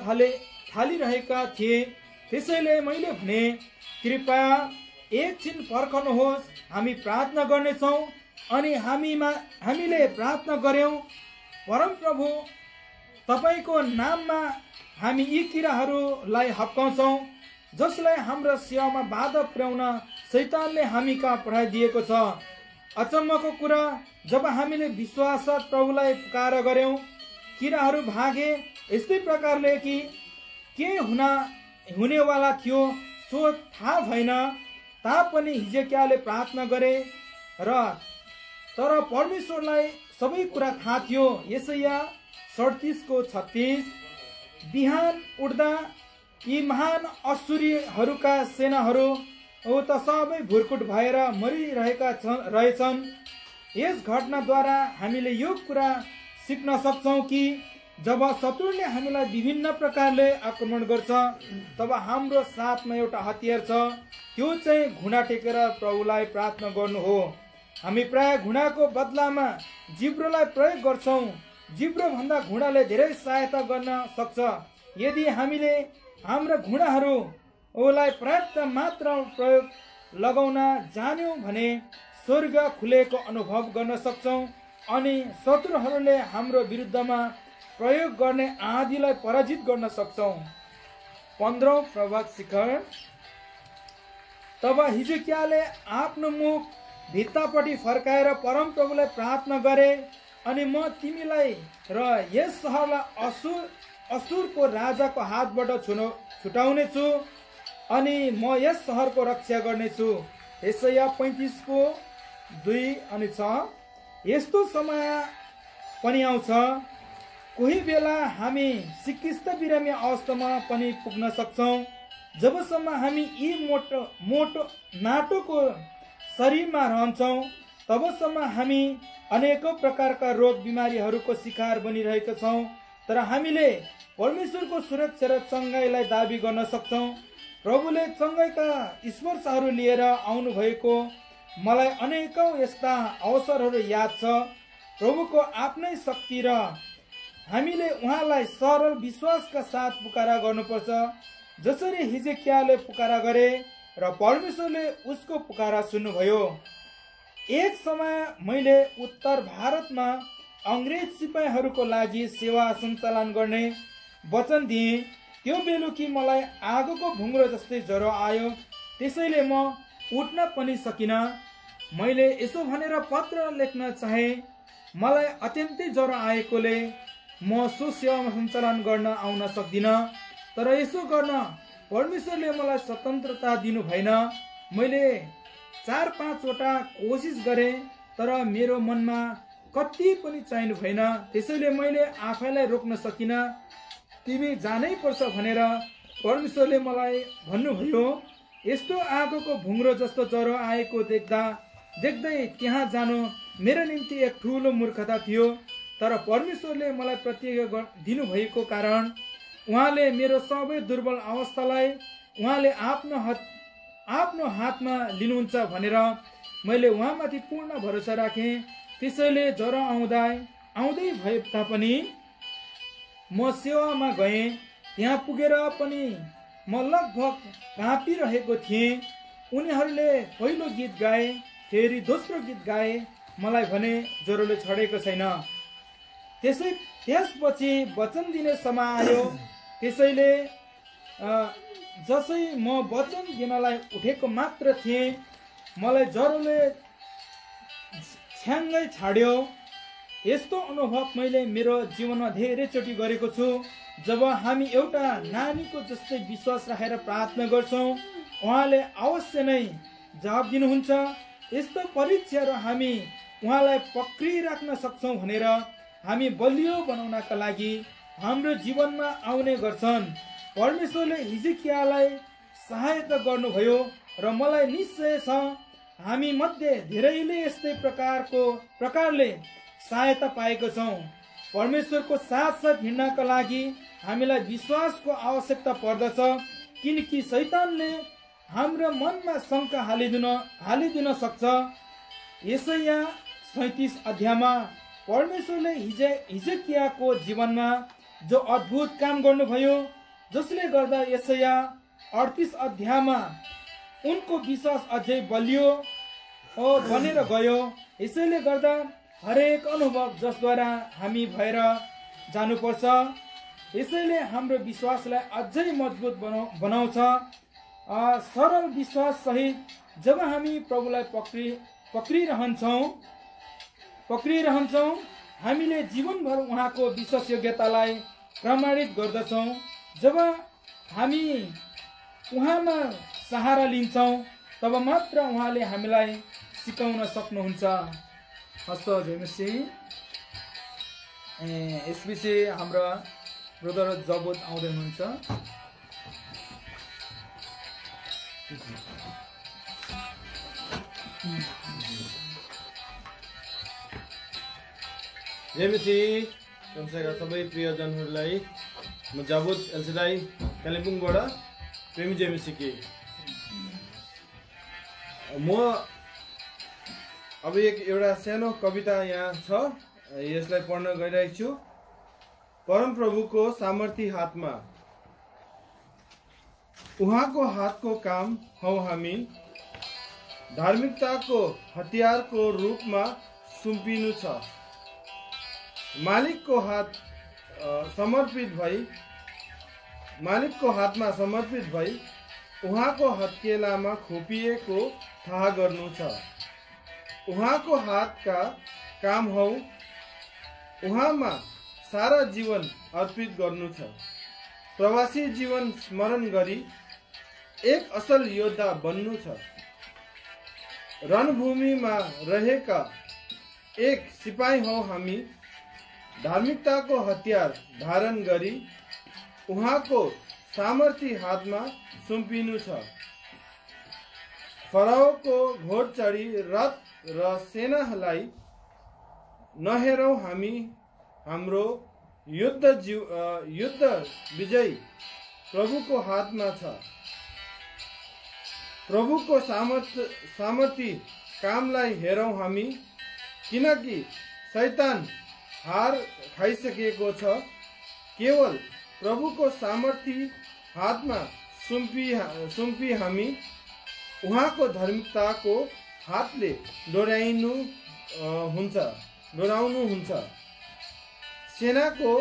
थालिरहेका थिए। त्यसैले मैले भने, कृपया एकछिन पर्खनुहोस्, हामी प्रार्थना गर्नेछौँ। अनि हामीले प्रार्थना गर्यौँ, परमप्रभु तपाईको नाममा हामी यी किराहरूलाई हप्काउँछौँ, जसलाई हाम्रो सेवामा बाधा पुर्याउन शैतानले हामी कहाँ पठाइदिएको छ। अचम्मको कुरा, जब हामीले विश्वाससाथ प्रभुलाई पुकार गर्यौँ, किराहरू भागे। यस्तै प्रकारले कि के हुनेवाला थियो सो थाहा भएन तापनि हिजकियाले प्रार्थना गरे तर परमेश्वरलाई सबै कुरा थाहा थियो। यशाया 37 को 36। बिहान उठ्दा यी महान असुरीहरूका सेनाहरू त सबै भुरकुट भएर मरिरहेका रहेछन्। यस घटनाद्वारा हामीले यो कुरा सिक्न सक्छौँ कि जब शत्रुले हामीलाई विभिन्न प्रकारले आक्रमण गर्छ, तब हाम्रो साथमा एउटा हतियार छ, त्यो चाहिँ घुँडा टेकेर प्रभुलाई प्रार्थना गर्नु हो। हामी प्राय घुँडाको बदलामा जिब्रोलाई प्रयोग गर्छौँ। जिब्रो भन्दा घुँडाले धेरै सहायता गर्न सक्छ। यदि हामीले हाम्रा घुँडाहरूलाई पर्याप्त मात्रामा प्रयोग लगाउन जान्यौँ भने स्वर्ग खुलेको अनुभव गर्न सक्छौँ अनि शत्रुहरूले हाम्रो विरुद्धमा प्रयोग गर्ने आँधीलाई पराजित गर्न सक्छौँ। 15औं प्रभात शिखर। तब हिजकियाले आफ्नो मुख भित्तापट्टि फर्काएर परमप्रभुलाई प्रार्थना गरे अनि म तिमीलाई र यस सहरलाई असुरको राजाको हातबाट छुटाउने छु अनि म यस सहरको रक्षा गर्नेछु। यशाया 35:2-6। यस्तो समय पनि आउँछ, कोही बेला हामी सिकिस्त बिरामी अवस्थामा पनि पुग्न सक्छौँ, जबसम्म हामी यी मोटो नाटोको शरीरमा रहन्छौँ तबसम्म हामी अनेकौं प्रकारका रोग बिमारीहरूको शिकार बनिरहेका छौँ। तर हामीले परमेश्वरको सुरक्षा र चङ्गाईलाई दाबी गर्न सक्छौँ। प्रभुले चङ्गाईका स्पर्शहरू लिएर आउनु भएको मलाई अनेकौं यस्ता अवसरहरू याद छ। प्रभुको आफ्नै शक्ति र हामीले उहाँलाई सरल विश्वासका साथ पुकारा गर्नुपर्छ, जसरी हिजकियाले पुकारा गरे र परमेश्वरले उसको पुकारा सुन्नुभयो। एक समय मैले उत्तर भारतमा अंग्रेज सिपाहीहरूको लागि सेवा सञ्चालन गर्ने वचन दिएँ। त्यो बेलुकी मलाई आगोको भुङ्रो जस्तै ज्वरो आयो, त्यसैले म उठ्न पनि सकिनँ। मैले यसो भनेर पत्र लेख्न चाहे, मलाई अत्यन्तै ज्वरो आएकोले म सो सेवा सञ्चालन गर्न आउन सक्दिनँ। तर यसो गर्न परमेश्वरले मलाई स्वतन्त्रता दिनु भएन। मैले 4-5 वटा कोसिस गरेँ, तर मेरो मनमा कति पनि चाहिनु भएन। त्यसैले मैले आफैलाई रोक्न सकिनँ। तिमी जानै पर्छ भनेर परमेश्वरले मलाई भन्नुभयो। यस्तो आगोको भुङ्रो जस्तो ज्वरो आएको देख्दै त्यहाँ जानु मेरो निम्ति एक ठुलो मूर्खता थियो। तर परमेश्वरले मलाई प्रतिज्ञा दिनुभएको कारण उहाँले मेरो सबै दुर्बल अवस्थालाई उहाँले आफ्नो हातमा लिनुहुन्छ भनेर मैले उहाँमाथि पूर्ण भरोसा राखेँ। त्यसैले ज्वरो आउँदै भए तापनि म सेवामा गएँ। त्यहाँ पुगेर पनि म लगभग काँपिरहेको थिएँ। उनीहरूले पहिलो गीत गाए, फेरि दोस्रो गीत गाए। मलाई भने ज्वरोले छडेको छैन। त्यसपछि वचन दिने समय आयो। त्यसैले जसै म वचन दिनलाई उठेको मात्र थिएँ, मलाई ज्वरोले छ्याङ्गै छाड्यो। यस्तो अनुभव मैले मेरो जीवनमा धेरैचोटि गरेको छु। जब हामी एउटा नानीको जस्तै विश्वास राखेर प्रार्थना गर्छौँ, उहाँले अवश्य नै जवाब दिनुहुन्छ। यस्तो परीक्षाहरू हामी उहाँलाई पक्रिराख्न सक्छौँ भनेर हामी बलियो बनाउनका लागि हाम्रो जीवनमा आउने गर्छन्। परमेश्वरले हिजकियालाई सहायता गर्नुभयो र मलाई निश्चय छ हामी मध्ये धेरैले यस्तै प्रकारले सहायता पाएको छौँ। परमेश्वरको साथ हिँड्नका लागि हामीलाई विश्वासको आवश्यकता पर्दछ, किनकि शैतानले हाम्रो मनमा शङ्का हालिदिन सक्छ। यशाया 37 अध्यायमा परमेश्वरले हिजकियाको जीवनमा जो अद्भुत काम गर्नुभयो, जसले गर्दा यशाया 38 अध्यायमा उनको विश्वास अझै बलियो बनेर गयो। यसैले गर्दा हरेक अनुभव जसद्वारा हामी भएर जानुपर्छ। यसैले हाम्रो विश्वासलाई अझै मजबुत बनाउँछ। सरल विश्वास सहित जब हामी प्रभुलाई पक्रिरहन्छौँ, हामीले जीवनभर उहाँको विश्वासयोग्यतालाई प्रमाणित गर्दछौँ। जब हामी उहाँमा सहारा लिन्छौँ, तब मात्र उहाँले हामीलाई सिकाउन सक्नुहुन्छ। हस्त जयमसी। यसपछि हाम्रा ब्रदर जबोत आउँदै हुनुहुन्छ।
जयमसी संसारका सबै प्रियजनहरूलाई म जबोत एलसीलाई कालिम्पोङबाट प्रेमी जयमसी के म अब एउटा सानो कविता यहाँ छ, यसलाई पढ्न गइरहेको छु। परमप्रभुको सामर्थी हातमा उहाँको हातको काम हौ हामी, धार्मिकताको हतियारको रूपमा सुम्पिनु छ। मालिकको हातमा समर्पित भई उहाँको हत्केलामा खोपिएको थाहा गर्नु छ। उहाँको हातका काम हौ। उहाँमा सारा जीवन अर्पित गर्नु छ। प्रवासी जीवन स्मरण गरी एक असल योद्धा बन्नु छ। रणभूमिमा रहेका एक सिपाही हौ हामी। धार्मिकताको हतियार धारण गरी उहाँको सामर्थी हातमा सुम्पिनु छ। फराओको घोड चढी रथ र सेनालाई नहेरौं हामी। हाम्रो युद्ध विजय प्रभुको हातमा छ। प्रभुको सामर्थी कामलाई हेरौं हामी, किनकि शैतान हार खाइसकेको छ। केवल प्रभुको सामर्थी हातमा सुम्पी हामी उहाँको धार्मिकताको हातले डोराउनु हुन्छ। सेनाको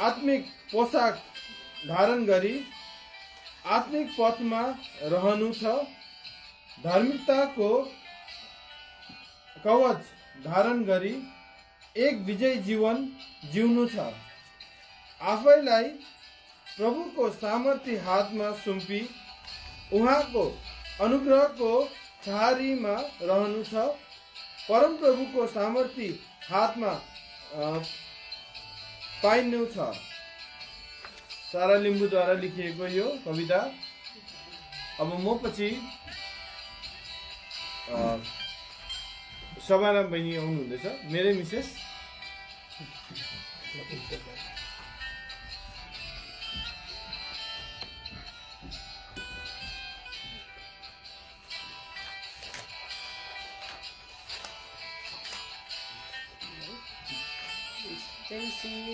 आत्मिक पोसाक धारण गरी आत्मिक पथमा रहनु छ। धार्मिकताको कवच धारण गरी एक विजय जीवन जिउनु छ। आफैलाई प्रभुको सामर्थी हातमा सुम्पी उहाँको अनुग्रहको छहारीमा रहनु छ। परम प्रभुको सामर्थी हातमा पाइनु छ। सारा लिम्बूद्वारा लेखिएको यो कविता। अब म पछि शबाना बहिनी आउनुहुँदैछ, मेरै मिसेस।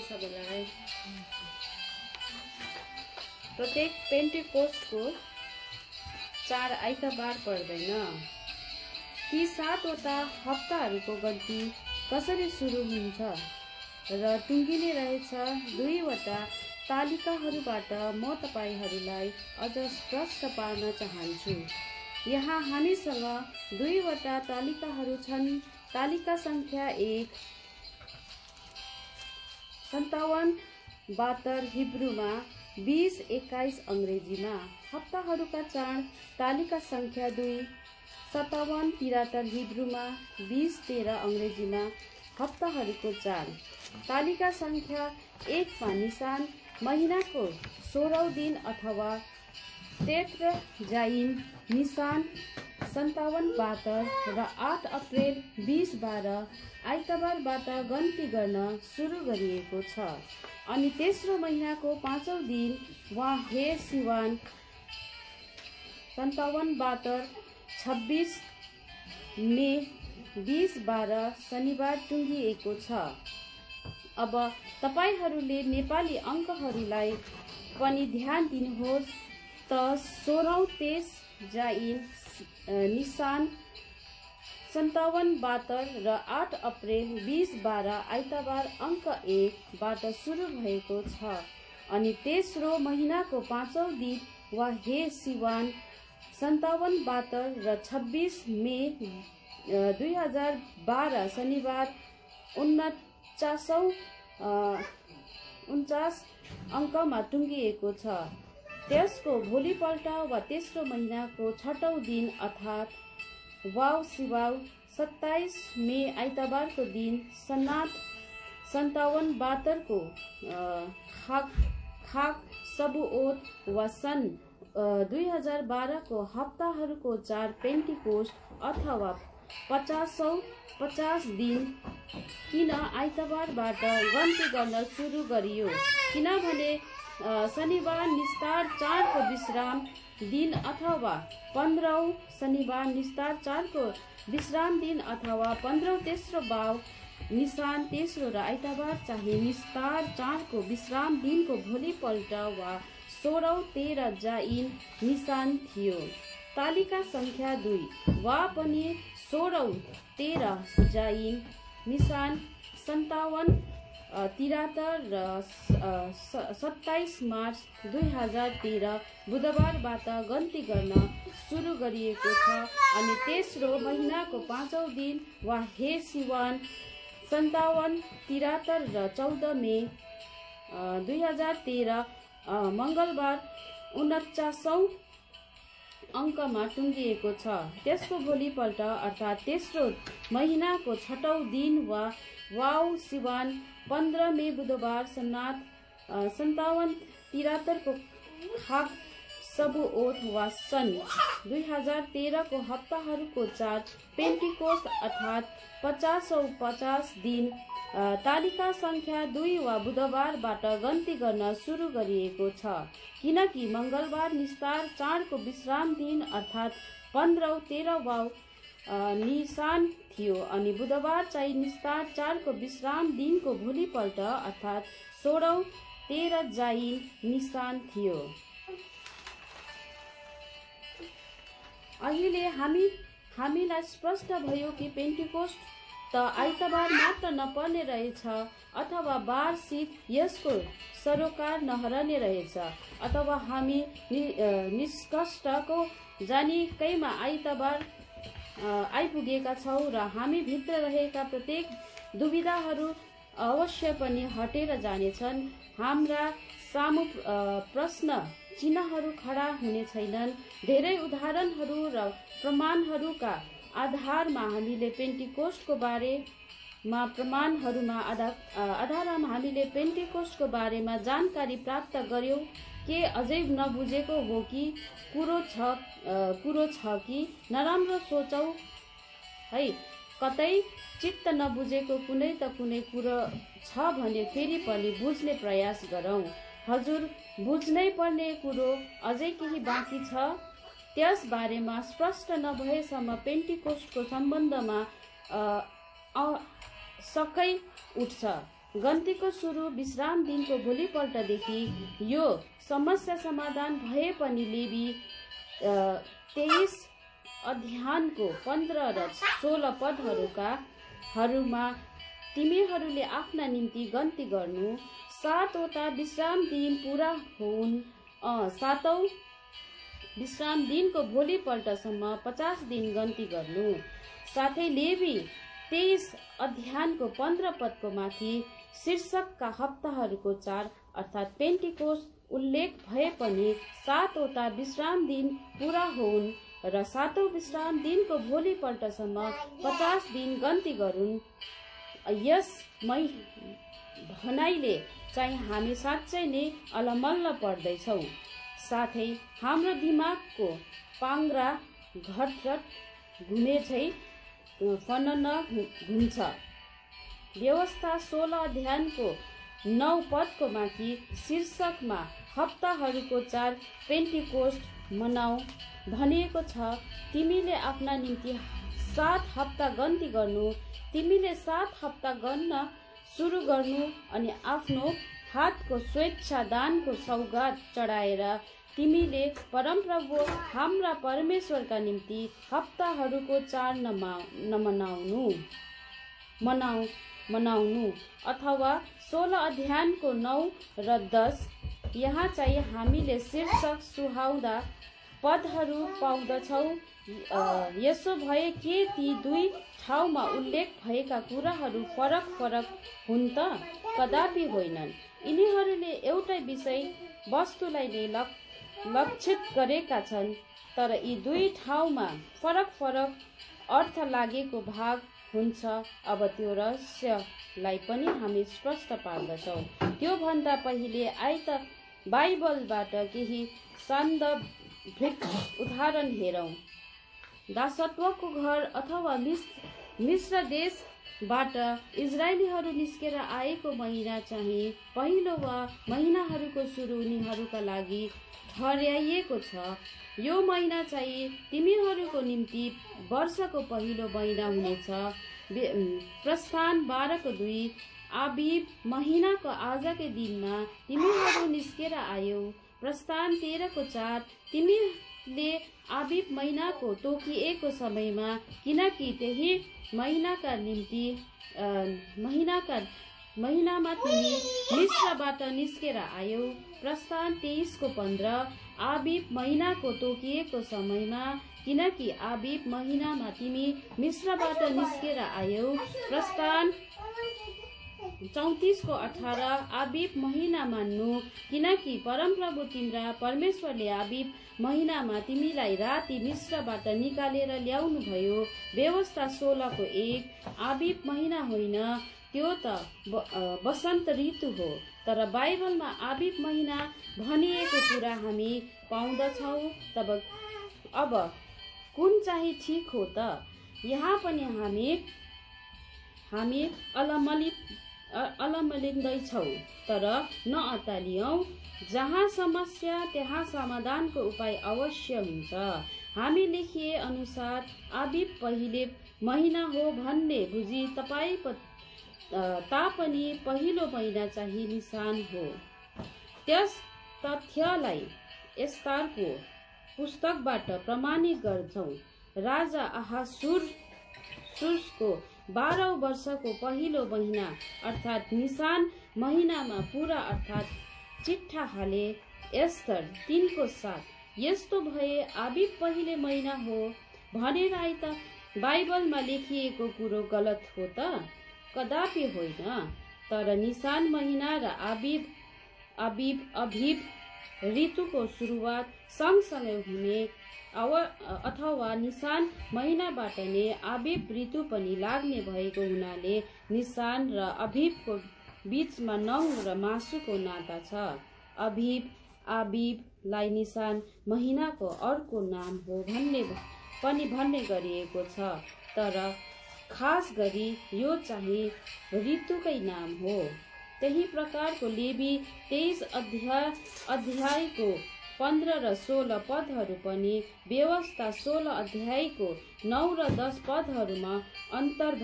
सबैलाई प्रत्येक पेन्टेकोस्टको चाड आइतबार पर्दैन। ती 7वटा हप्ताहरूको गन्ती कसरी सुरु हुन्छ र टुङ्गिने रहेछ? 2वटा तालिकाहरूबाट म तपाईहरूलाई अझ स्पष्ट पार्न चाहन्छु। यहाँ हामीसँग 2वटा तालिकाहरू छन्। तालिका संख्या 1 57 72 हिब्रूमा, 20 21 अङ्ग्रेजीमा। हप्ताहरूका चाड तालिका संख्या 2 57 73 हिब्रूमा, 20 13 अङ्ग्रेजीमा। हप्ताहरूको चाड तालिका संख्या 1 मा निसान महिनाको 16औं दिन अथवा तेत्र जाइन निसान 57 72 र 8 अप्रेल 20 12 आइतबारबाट गन्ती गर्न सुरु गरिएको छ। अनि तेस्रो महिनाको 5औं दिन वा हे सिवान 57 72 26 मे 20 12 शनिबार टुङ्गिएको छ। अब तपाईहरूले नेपाली अङ्कहरूलाई पनि ध्यान दिनुहोस् त 16औं तेज जाइन निसान 57 72 र 8 अप्रेल 20 12 आइतबार अङ्क 1 बाट सुरु भएको छ। अनि तेस्रो महिनाको 5औं दिन वा हे सिवान 57 72 र 26 मे 2012 शनिबार 49 अङ्कमा टुङ्गिएको छ। त्यसको भोलिपल्ट वा तेस्रो महिनाको 6औं दिन अर्थात् वाव सिवाव 27 मे आइतबारको दिन सन्नाथ 57 72 को खाक सबुओत वा सन् 2012 को हप्ताहरूको चाड पेन्टिकोस्ट अथवा 50 दिन किन आइतबारबाट गन्ती गर्न सुरु गरियो? किनभने शनिबार निस्तार चाडको विश्राम दिन अथवा 15औं शनिबार निस्तार चाडको विश्राम दिन अथवा 15औं तेस्रो बाव निसान तेस्रो र आइतबार चाहिँ निस्तार चाडको विश्राम दिनको भोलिपल्ट वा 16औं 13 जाइन निसान थियो। तालिका संख्या 2 वा पनि 16औं 13 जाइन निसान 57 73 र 27 मार्च 2013 बुधबारबाट गन्ती गर्न सुरु गरिएको छ। अनि तेस्रो महिनाको 5औं दिन वा हे सिवान 57, 73 र 14 मे 2013 मङ्गलबार 49औं अङ्कमा टुङ्गिएको छ। त्यसको भोलिपल्ट अर्थात् तेस्रो महिनाको 6औं दिन वा वाउ सिवान 15 मे बुधबार सन्नाथ 57, 73 को खाग सबुओठ वा सन् 2013 को हप्ताहरूको चाड पेन्टिकोस्ट अर्थात् 50 दिन तालिका संख्या 2 वा बुधबारबाट गन्ती गर्न सुरु गरिएको छ। किनकि मङ्गलबार निस्तार चाडको विश्राम दिन अर्थात् 15औं 13 वा निसान थियो अनि बुधबार चाहिँ निस्तार चाडको विश्राम दिनको भोलिपल्ट अर्थात् 16औं 13 जाइन निसान थियो। अहिले हामीलाई स्पष्ट भयो कि पेन्टिकोस्ट त आइतबार मात्र नपर्ने रहेछ अथवा वार्षिक यसको सरोकार नहरने रहेछ अथवा हामी निष्कष्टको जानिकैमा आइतबार आइपुगेका छौँ र हामी भित्र रहेका प्रत्येक दुविधाहरू अवश्य पनि हटेर जानेछन्। हाम्रा सामु प्रश्न चिन्हहरू खडा हुने छैनन्। धेरै उदाहरणहरू र प्रमाणहरूका आधारमा हामीले पेन्टिकोस्टको बारेमा हामीले पेन्टिकोस्टको बारेमा जानकारी प्राप्त गर्यौं। के अझै नबुझेको हो कि कुरो छ कि नराम्रो सोचौं है। कतै चित्त नबुझेको कुनै कुरो छ भने फेरि पनि बुझ्ने प्रयास गरौं। हजुर बुझ्नै पर्ने कुरो अझै केही बाँकी छ। त्यस बारेमा स्पष्ट नभएसम्म पेन्टिकोस्टको सम्बन्धमा सकै उठ्छ। गन्तीको सुरु विश्राम दिनको भोलिपल्टदेखि यो समस्या समाधान भए पनि लेवी 23 अध्यायको 15 र 16 पदहरूमा तिमीहरूले आफ्ना निम्ति गन्ती गर्नु, 7 वटा विश्राम दिन पूरा हुन्, 7औं विश्राम दिनको भोलिपल्टसम्म 50 दिन गन्ती गर्नु। साथै लेवी 23 अध्यायको 15 पदको माथि शीर्षकका हप्ताहरूको चाड अर्थात् पेन्टिकोस्ट उल्लेख भए पनि 7 वटा विश्राम दिन पूरा हुन् र 7औं विश्राम दिनको भोलिपल्टसम्म 50 दिन गन्ती गरून्। यस भनाइले चाहिँ हामी साँच्चै नै अलमल्ल पर्दैछौँ। साथै हाम्रो दिमागको पाङ्ग्रा घटघट घुमे झै फनन घुम्छ। व्यवस्था 16 अध्यायको 9 पदको माथि शीर्षकमा हप्ताहरूको चाड पेन्टिकोस्ट मनाऊ भनिएको छ। तिमीले आफ्ना निम्ति 7 हप्ता गन्ती गर्नु, तिमीले 7 हप्ता गर्न सुरु गर्नु अनि आफ्नो हातको स्वेच्छा दानको सौगात चढाएर तिमीले परमप्रभु हाम्रा परमेश्वरका निम्ति हप्ताहरूको चाड मनाउनु अथवा 16 अध्यायको 9 र 10 यहाँ चाहिँ हामीले शीर्षक सुहाउँदा पदहरू पाउँदछौँ। यसो भए के ती दुई ठाउँमा उल्लेख भएका कुराहरू फरक हुन् त? कदापि होइनन्। यिनीहरूले एउटै विषय वस्तुलाई नै लक्षित गरेका छन्, तर यी दुई ठाउँमा फरक अर्थ लागेको भाग हुन्छ। अब त्यो रहस्यलाई पनि हामी स्पष्ट पार्दछौँ। त्यो भन्दा पहिले आइता बाइबलबाट केही सान्दर्भिक उदाहरण हेरौँ। दासत्वको घर अथवा मिश्र देशबाट इजरायलीहरू निस्केर आएको महिना चाहिँ पहिलो वा महिनाहरूको सुरु उनीहरूका लागि ठहर्याइएको छ। यो महिना चाहिँ तिमीहरूको निम्ति वर्षको पहिलो महिना हुनेछ। प्रस्थान 12:2 आबीब महिनाको आजकै दिनमा तिमीहरू निस्केर आयौ। प्रस्थान 13:4 तिमीले आबीब महिनाको तोकिएको समयमा, किनकि त्यही महिनाका महिनामा तिमी मिस्रबाट निस्केर आयौ। प्रस्थान 23:15। आबीब महिनाको तोकिएको समयमा, किनकि आबीब महिनामा तिमी मिस्रबाट निस्केर आयौ। प्रस्थान 34:18। आबीब महिना मान्नु, किनकि परमप्रभु तिम्रा परमेश्वरले आबीब महिनामा तिमीलाई राति मिस्रबाट निकालेर ल्याउनु भयो। व्यवस्था 16:1। आबीब महिना होइन, त्यो त वसन्त ऋतु हो, तर बाइबलमा आबीब महिना भनिएको कुरा हामी पाउँदछौँ। अब कुन चाहिँ ठिक हो त? यहाँ पनि हामी अलमलिँदैछौँ, तर नअत्तालियौँ। जहाँ समस्या त्यहाँ समाधानको उपाय अवश्य हुन्छ। हामी लेखिए अनुसार आबीब पहिले महिना हो भन्ने बुझी तापनि पहिलो महिना चाहिँ निशान हो। त्यस तथ्यलाई एस्तारको पुस्तकबाट प्रमाणित गर्छौँ। राजा अहासुरुसको 12 वर्षको पहिलो महिना अर्थात् निशान महिनामा पुरा अर्थात् चिट्ठा हाले। एस्तर 3:7। यस्तो भए आबीब पहिले महिना हो भनेर त बाइबलमा लेखिएको कुरो गलत हो त? कदापि होइन। तर निशान महिना र अबीब ऋतुको सुरुवात सँगसँगै हुने अथवा निशान महिनाबाट नै आबीब ऋतु पनि लाग्ने भएको हुनाले निशान र अबीबको बीचमा नङ र मासुको नाता छ। आबीबलाई निशान महिनाको अर्को नाम हो भन्ने गरिएको छ, तर खास गरी यो चाहिँ ऋतुकै नाम हो। त्यही प्रकारको लेवी 23 अध्यायको 15 र 16 पदहरू पनि व्यवस्था 16 अध्यायको 9 र 10 पदहरूमा अन्तर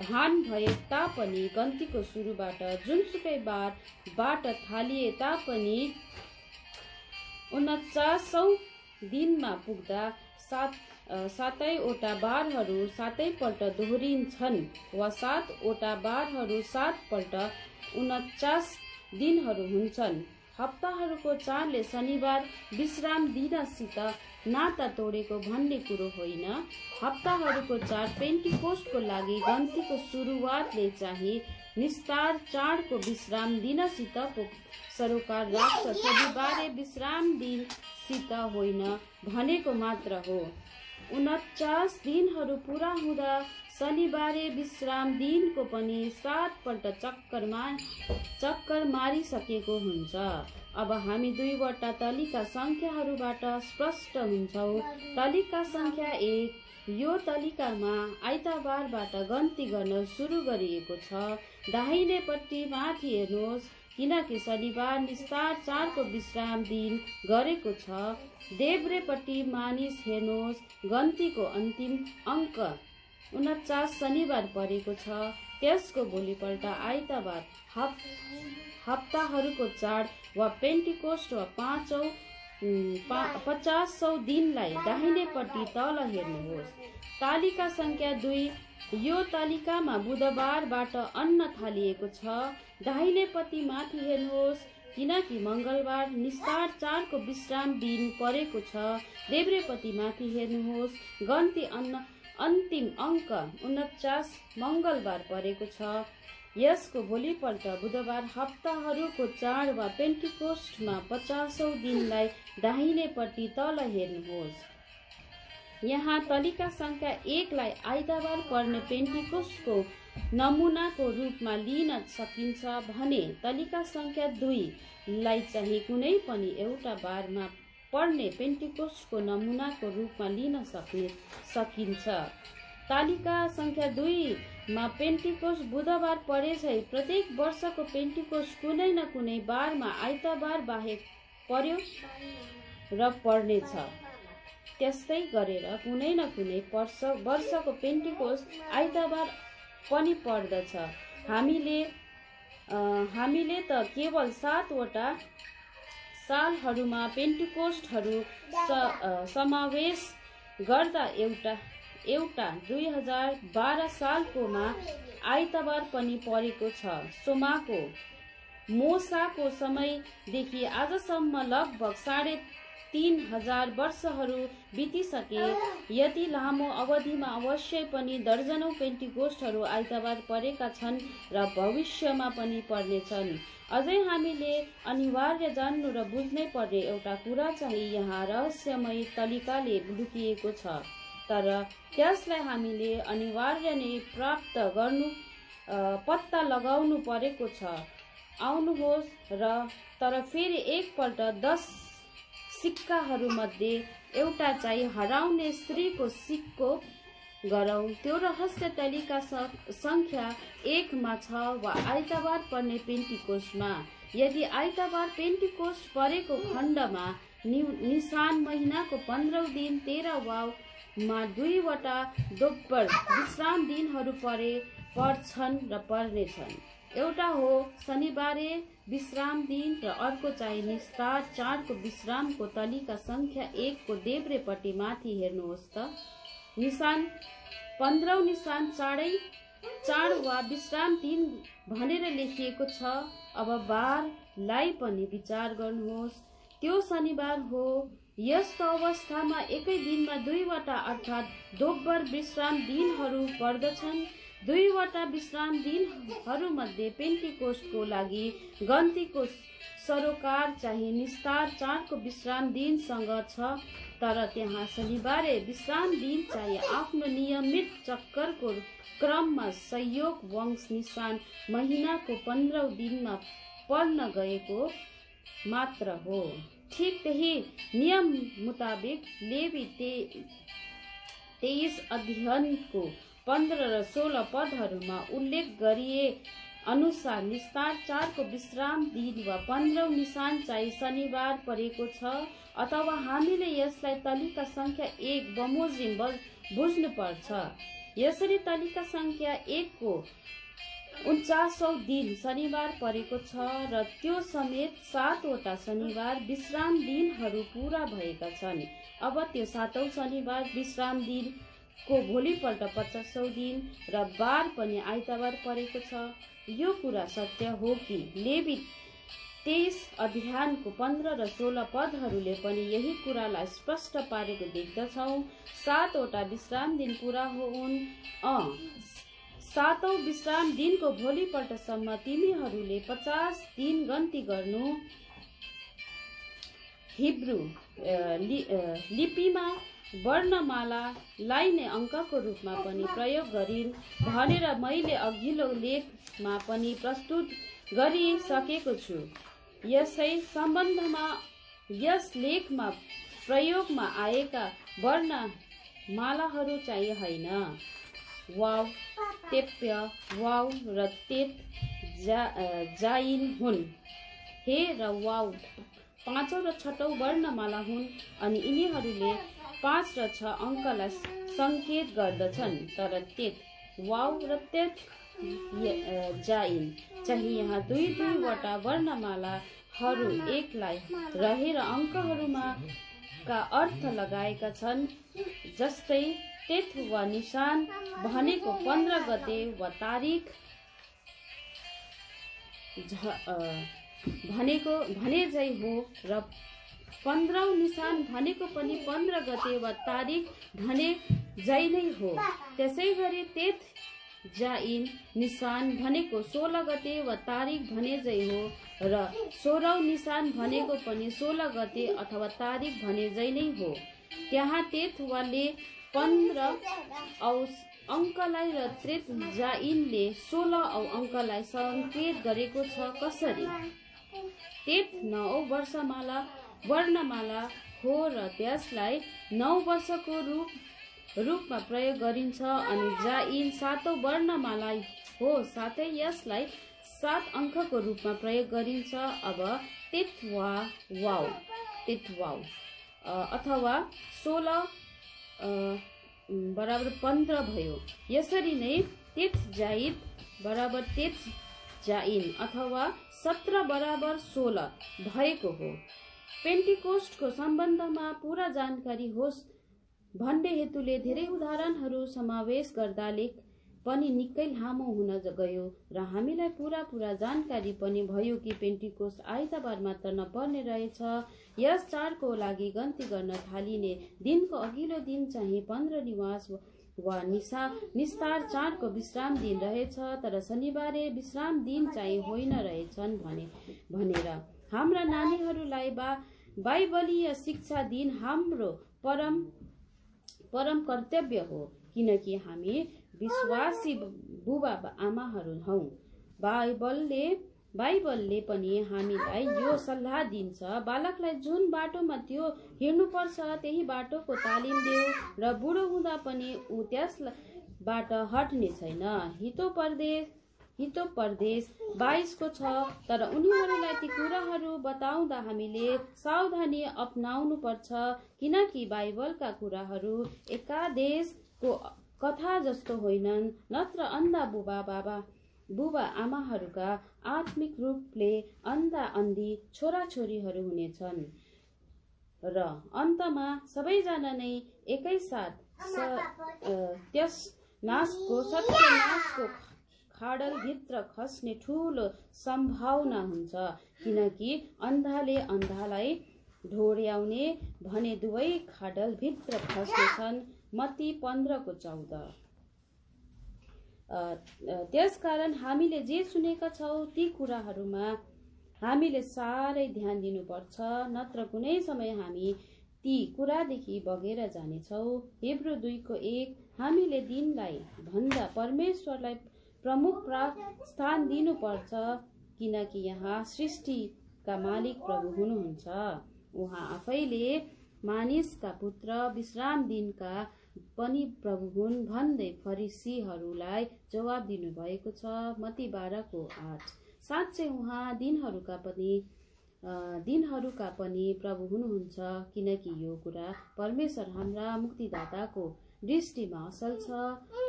भान भए तापनि गन्तीको सुरुबाट जुनसुकै बारबाट थालिए तापनि 49औं दिनमा पुग्दा सातैवटा बारहरू 7 पल्ट दोहोरिन्छन् वा 7वटा बारहरू 7 पल्ट 49 दिनहरू हुन्छन्। हप्ताहरूको चाडले शनिबार विश्राम दिनसित नाता तोडेको भन्ने कुरो होइन। हप्ताहरूको चाड पेन्टिकोस्टको लागि गन्तीको सुरुवातले चाहिँ निस्तार चाडको विश्राम दिनसितको सरोकार राख्छ। शनिबारे विश्राम दिनसित होइन भनेको मात्र हो। 49 दिनहरू पूरा हुँदा शनिबारे विश्राम दिनको पनि 7 पल्ट चक्कर मारिसकेको हुन्छ। अब हामी 2वटा तलिका संख्याहरूबाट स्पष्ट हुन्छौँ। तलिका संख्या 1। यो तलिकामा आइतबारबाट गन्ती गर्न सुरु गरिएको छ। दाहिनेपट्टि माथि हेर्नुहोस्, किनकि शनिबार निस्तार चाडको विश्राम दिन गरेको छ। देब्रेपट्टि मानिस हेर्नुहोस्, गन्तीको अन्तिम अङ्क 49 शनिबार परेको छ। त्यसको भोलिपल्ट आइतबार। हप्ताहरूको चाड वा पेन्टिकोस्ट वा 50औं दिनलाई दाहिनेपट्टि तल हेर्नुहोस्। तालिका संख्या 2। यो तालिकामा बुधबारबाट अन्न थालिएको छ। दाहिनेपट्टि माथि हेर्नुहोस्, किनकि मंगलबार निस्तार चाडको विश्राम दिन परेको छ। देब्रेपट्टि माथि हेर्नुहोस्, गन्ती अन्तिम अङ्क 49 मंगलबार परेको छ। यसको भोलिपल्ट बुधबार। हप्ताहरूको चाड वा पेन्टिकोस्टमा 50औं दिनलाई दाहिनेपट्टि तल हेर्नुहोस्। यहाँ तलिका संख्या 1 लाई आइतबार पर्ने पेन्टिकोस्टको नमुनाको रूपमा लिन सकिन्छ भने तलिका संख्या 2 लाई चाहिँ कुनै पनि एउटा बारमा पर्ने पेन्टिकोस्टको नमुनाको रूपमा लिन सकिन्छ। तालिका संख्या 2 मा पेन्टिकोस्ट बुधबार परेझै प्रत्येक वर्षको पेन्टिकोस्ट कुनै न कुनै बारमा आइतबार बाहेक पर्यो र पर्नेछ। त्यस्तै गरेर कुनै न कुनै वर्षको पेन्टिकोस्ट आइतबार पनि पर्दछ। हामीले त केवल 7वटा सालहरूमा पेन्टिकोस्टहरू समावेश गर्दा एउटा 2012 सालकोमा आइतबार पनि परेको छ। सोमाको मोसाको समयदेखि आजसम्म लगभग 3,500 वर्षहरू बितिसके। यति लामो अवधिमा अवश्य पनि दर्जनौं पेन्टिकोस्टहरू आइतबार परेका छन् र भविष्यमा पनि पर्नेछन्। अझै हामीले अनिवार्य जान्नु र बुझ्नै पर्ने एउटा कुरा चाहिँ यहाँ रहस्यमय तरिकाले लुकिएको छ, तर त्यसलाई हामीले अनिवार्य नै प्राप्त गर्नु पत्ता लगाउनु परेको छ। आउनुहोस् र तर फेरि एकपल्ट 10 सिक्काहरूमध्ये एउटा चाहिँ हराउने स्त्रीको सिक्को गरौँ। त्यो रहस्य तलिका संख्या 1 मा छ वा आइतबार पर्ने पेन्टिकोस्टमा। यदि आइतबार पेन्टिकोस्ट परेको खण्डमा निसान महिनाको 15औं दिन 13 वावमा 2 वटा दोब्बर विश्राम दिनहरू पर्छन् र पर्नेछन्। एउटा हो शनिबारे विश्राम दिन र अर्को चाहिँ निस्तार चाडको विश्रामको तलिका संख्या 1 को देब्रेपट्टि माथि हेर्नुहोस् त। निसान 15औं निसान चाड वा विश्राम दिन भनेर लेखिएको छ। अब बारलाई पनि विचार गर्नुहोस्, त्यो शनिबार हो। यस्तो अवस्थामा एकै दिनमा 2 वटा अर्थात् दोब्बर विश्राम दिनहरू पर्दछन्। 2 वटा विश्राम दिनहरूमध्ये पेन्टिकोस्टको लागि गन्तीको सरोकार चाहिँ निस्तार चाडको विश्राम दिनसँग छ, तर त्यहाँ शनिबारे विश्राम दिन चाहिँ आफ्नो नियमित चक्करको क्रममा संयोग वंश निसान महिनाको 15औं दिनमा पर्न गएको मात्र हो। ठीक त्यही नियम मुताबिक लेवी 23 अध्ययनको 15 र 16 पदहरूमा उल्लेख गरिए अनुसार निस्तार चाडको विश्राम दिन वा 15औं निसान चाहिँ शनिबार परेको छ, अथवा हामीले यसलाई तलिका संख्या 1 बमोजिम बुझ्नुपर्छ। यसरी तलिका संख्या 1 को 49औं दिन शनिबार परेको छ र त्यो समेत 7 वटा शनिबार विश्राम दिनहरू पूरा भएका छन्। अब त्यो 7औं शनिबार विश्राम दिन को भोलिपल्ट 50औं दिन र बार पनि आइतबार परेको छ। यो कुरा सत्य हो कि लेवी 23 अध्यायको 15 र 16 पदहरूले पनि यही कुरालाई स्पष्ट पारेको देख्दछौँ। 7 वटा विश्राम दिन पूरा हुन्। 7औं विश्राम दिनको भोलिपल्टसम्म तिमीहरूले 50 दिन गन्ती गर्नु। हिब्रू लिपिमा वर्णमालालाई नै अङ्कको रूपमा पनि प्रयोग गरिन् भनेर मैले अघिल्लो लेखमा पनि प्रस्तुत गरिसकेको छु। यसै सम्बन्धमा यस लेखमा प्रयोगमा आएका वर्णमालाहरू चाहिँ होइन। वाव, तेप्य, वाव र तेत जाइन हुन्। हे र वाव 5औं र 6औं वर्णमाला हुन् अनि यिनीहरूले 5 र 6 अङ्कलाई संकेत गर्दछन्, तर तेत, वाव र तेत जाइन चाहिँ यहाँ 2 वटा वर्णमालाहरू एकलाई रहेर अङ्कहरूमा का अर्थ लगाएका छन्। जस्तै तेत वा निशान भनेको 15 गते वा तारिख भने झै हो र 15औं निशान भनेको पनि 15 गते वा तारिख भने झै नै हो। त्यसै गरी तेत जाइन निशान भनेको 16 गते वा तारिख भने झै हो र 16औं निशान भनेको पनि 16 गते अथवा तारिख भने झै नै हो। त्यहाँ तेत वाले 15औं अङ्कलाई र तेत जाइनले 16औं अङ्कलाई संकेत गरेको छ। कसरी? तेत 9औं वर्णमाला हो र त्यसलाई 9 वर्षको रूपमा प्रयोग गरिन्छ अनि जाइन 7औं वर्णमाला हो, साथै यसलाई 7 अङ्कको रूपमा प्रयोग गरिन्छ। अब तेत वाव अथवा 16 बराबर 15 भयो। यसरी नै तेत जाइन बराबर तेत जाइन अथवा 17 बराबर 16 भएको हो। पेन्टिकोस्टको सम्बन्धमा पूरा जानकारी होस् भन्ने हेतुले धेरै उदाहरणहरू समावेश गर्दा पनि निकै लामो हुन गयो र हामीलाई पूरा जानकारी पनि भयो कि पेन्टिकोस्ट आइतबार मात्र नपर्ने रहेछ। यस चाडको लागि गन्ती गर्न थालिने दिनको अघिल्लो दिन चाहिँ 15 निवास वा निस्तार चाडको विश्राम दिन रहेछ, तर शनिबारे विश्राम दिन चाहिँ होइन रहेछन् भनेर हाम्रा नानीहरूलाई बाइबलीय शिक्षा दिन हाम्रो परम कर्तव्य हो, किनकि हामी विश्वासी बुबा आमाहरू हौ। बाइबलले पनि हामीलाई यो सल्लाह दिन्छ, बालकलाई जुन बाटोमा त्यो हिँड्नुपर्छ त्यही बाटोको तालिम देऊ र बुढो हुँदा पनि ऊ त्यसबाट हट्ने छैन। हितोपदेश 22 को छ। तर उनीहरूलाई ती कुराहरू बताउँदा हामीले सावधानी अपनाउनु पर्छ, किनकि बाइबलका कुराहरू एकादेशको कथा जस्तो होइनन्, नत्र अन्धा बुबा आमाहरूका आत्मिक रूपले अन्धी छोराछोरीहरू हुनेछन् र अन्तमा सबैजना नै एकैसाथ त्यस सत्यनाशको खाडल भित्र खस्ने ठूलो सम्भावना हुन्छ, किनकि अन्धाले अन्धालाई ढोर्याउने भने दुवै खाडल भित्र खस्नेछन्। मत्ती 15:14। त्यसकारण हामीले जे सुनेका छौं ती कुराहरूमा हामीले साह्रै ध्यान दिनुपर्छ, नत्र कुनै समय हामी ती कुरादेखि बगेर जानेछौँ। हिब्रू 2:1। हामीले दिनलाई भन्दा परमेश्वरलाई प्रमुख स्थान दिनुपर्छ, किनकि यहाँ सृष्टिका मालिक प्रभु हुनुहुन्छ। उहाँ आफैले मानिसका पुत्र विश्राम दिनका पनि प्रभु हुन् भन्दै फरिसीहरूलाई जवाब दिनुभएको छ। मत्ती 12:8। साँच्चै उहाँ दिनहरूका पनि प्रभु हुनुहुन्छ, किनकि यो कुरा परमेश्वर हाम्रा मुक्तिदाताको दृष्टिमा असल छ,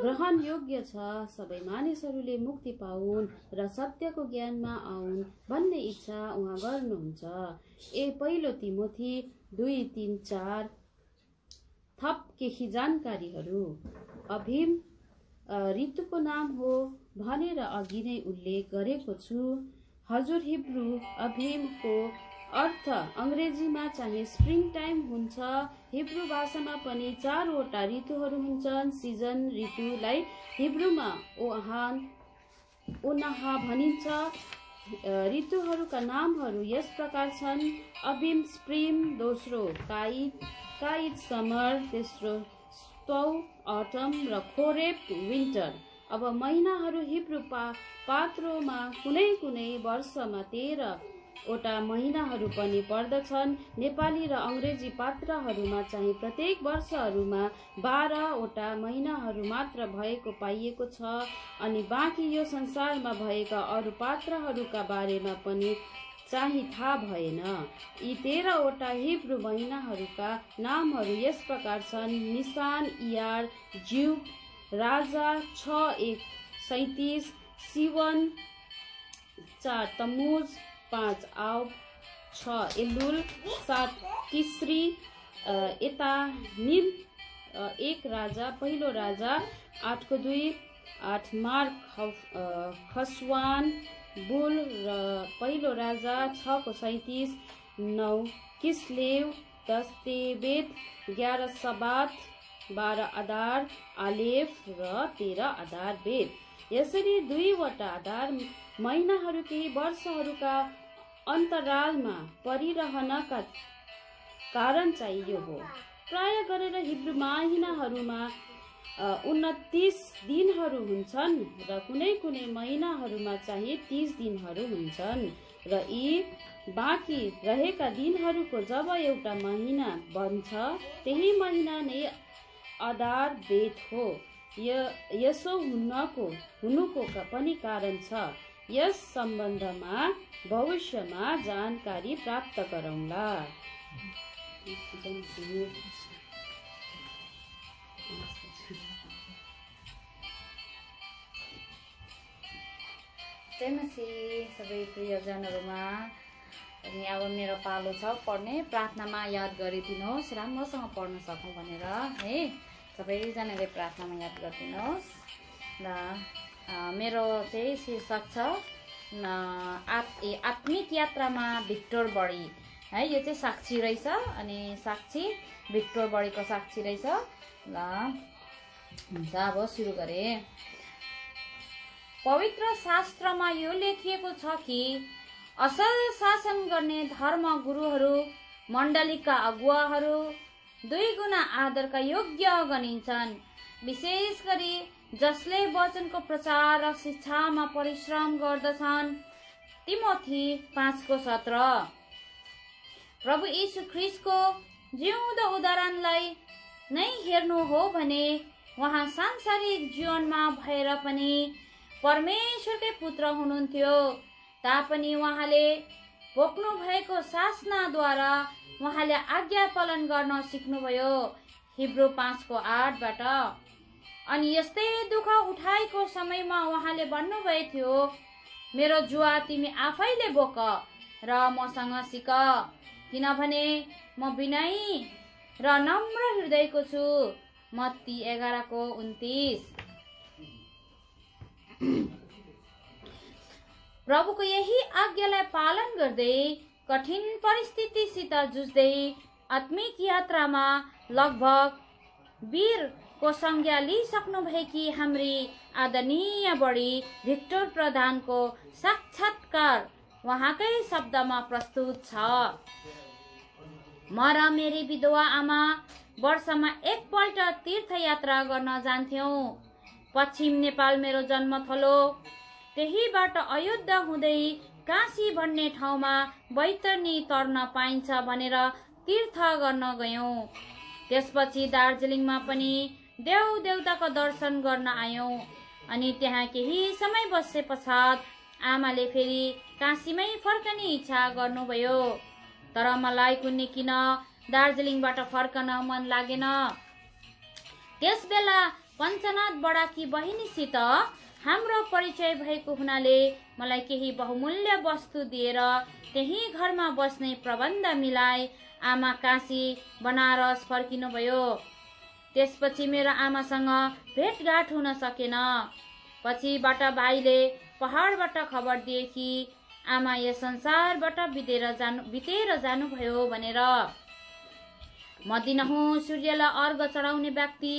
ग्रहण योग्य छ। सबै मानिसहरूले मुक्ति पाउन् र सत्यको ज्ञानमा आउन् भन्ने इच्छा उहाँ गर्नुहुन्छ। पहिलो तिमोथी 2:3-4। थप केही जानकारीहरू। अभिम ऋतुको नाम हो भनेर अघि नै उल्लेख गरेको छु। हजुर हिब्रू अभिमको अर्थ अंग्रेजीमा चाहिँ स्प्रिङ टाइम हुन्छ। हिब्रू भाषामा पनि 4 वटा ऋतुहरू हुन्छन्। सिजन ऋतुलाई हिब्रूमा ओनाहा भनिन्छ। ऋतुहरूका नामहरू यस प्रकार छन्: अभिम स्प्रिङ, दोस्रो काइद समर, तेस्रो स्टौ अटम र खोरेब विन्टर। अब महिनाहरू हिब्रू पात्रोमा कुनै वर्षमा 13 वटा महिनाहरू पनि पर्दछन्। नेपाली र अंग्रेजी पात्रहरूमा चाहिँ प्रत्येक वर्षहरूमा 12 वटा महिनाहरू मात्र भएको पाइएको छ, अनि बाँकी यो संसारमा भएका अरू पात्रहरूका बारेमा पनि चाहिँ थाहा भएन। यी 13 वटा हिब्रू महिनाहरूका नामहरू यस प्रकार छन्: निसान, इयार, ज्युब, राजा, 6:1 37, सिवन, 4 तम्मुज, 5 आव, 6 एलुल, 7 तिस्री, एतानिम, 1 राजा, पहिलो राजा, 8:2, 8 मार्क खसवान, बुल र पहिलो राजा, 6:37, 9 किस्लेव, 10 तेबेत, 11 सबात, 12 आधार आलेफ र 13 आधार बेद। यसरी 2 वटा आधार महिनाहरू केही वर्षहरूका अन्तरालमा परिरहनका कारण चाहिँ यो हो। प्राय गरेर हिब्रू महिनाहरूमा 29 दिनहरू हुन्छन् र कुनै महिनाहरूमा चाहिँ 30 दिनहरू हुन्छन्, र यी बाँकी रहेका दिनहरूको जब एउटा महिना बन्छ त्यही महिना नै आधार बेद हो। यसो हुनुको पनि कारण छ। यस सम्बन्धमा भविष्यमा जानकारी प्राप्त गरौँला।
जय मसीह सबै प्रियजनहरूमा। अनि अब मेरो पालो छ पढ्ने। प्रार्थनामा याद गरिदिनुहोस्, राम्रोसँग पढ्न सकौँ भनेर है। सबैजनाले प्रार्थनामा याद गरिदिनुहोस्। र मेरो चाहिँ शीर्षक छ आत्मिक यात्रामा भिक्टर बढी है। यो चाहिँ साक्षी रहेछ अनि साक्षी भिक्टर बढीको साक्षी रहेछ। ल हुन्छ अब सुरु गरे। पवित्र शास्त्रमा यो लेखिएको छ कि असल शासन गर्ने धर्म गुरुहरू मण्डलीका अगुवाहरू 2 गुणा आदरका योग्य गनिन्छन्, विशेष गरी जसले वचनको प्रचार र शिक्षामा परिश्रम गर्दछन्। तिमोथी 5:17। प्रभु यीशु ख्रीष्टको जिउँदो उदाहरणलाई नै हेर्नु हो भने उहाँ सांसारिक जीवनमा भएर पनि परमेश्वरकै पुत्र हुनुहुन्थ्यो, तापनि उहाँले भोग्नु भएको शासनाद्वारा उहाँले आज्ञा पालन गर्न सिक्नुभयो। हिब्रू 5:8बाट। अनि यस्तै दुःख उठाएको समयमा उहाँले भन्नुभएको थियो, मेरो जुवा तिमी आफैले बोक र मसँग सिक, किनभने म विनयी र नम्र हृदयको छु। मत्ती 11:29। प्रभुको यही आज्ञालाई पालन गर्दै कठिन परिस्थितिसित जुझ्दै आत्मिक यात्रामा लगभग वीरको संज्ञा लिइसक्नु भएकी हाम्री आदरणीय बढी भिक्टर प्रधानको साक्षात्कार उहाँकै शब्दमा प्रस्तुत छ। म र मेरी विधवा आमा वर्षमा एकपल्ट तीर्थयात्रा गर्न जान्थ्यौं। पश्चिम नेपाल मेरो जन्मथलो, त्यहीबाट अयोध्या हुँदै काशी भन्ने ठाउँमा बैतरणी तर्न पाइन्छ भनेर तीर्थ गर्न गयौं। त्यसपछि दार्जिलिङमा पनि देव देवताको दर्शन गर्न आयौं अनि त्यहाँ केही समय बसे पश्चात आमाले फेरि काशीमै फर्कने इच्छा गर्नुभयो। तर मलाई कुनै किन दार्जिलिङबाट फर्कन मन लागेन। त्यसबेला पञ्चनाथ बडाकी बहिनीसित हाम्रो परिचय भएको हुनाले मलाई केही बहुमूल्य वस्तु दिएर त्यही घरमा बस्ने प्रबन्ध मिलाए आमा काशी बनारस फर्किनुभयो। त्यसपछि मेरो आमासँग भेटघाट हुन सकेन। पछिबाट भाइले पहाडबाट खबर दिए कि आमा यस संसारबाट बितेर जानुभयो भनेर। म दिनहुँ सूर्यलाई अर्घ चढाउने व्यक्ति,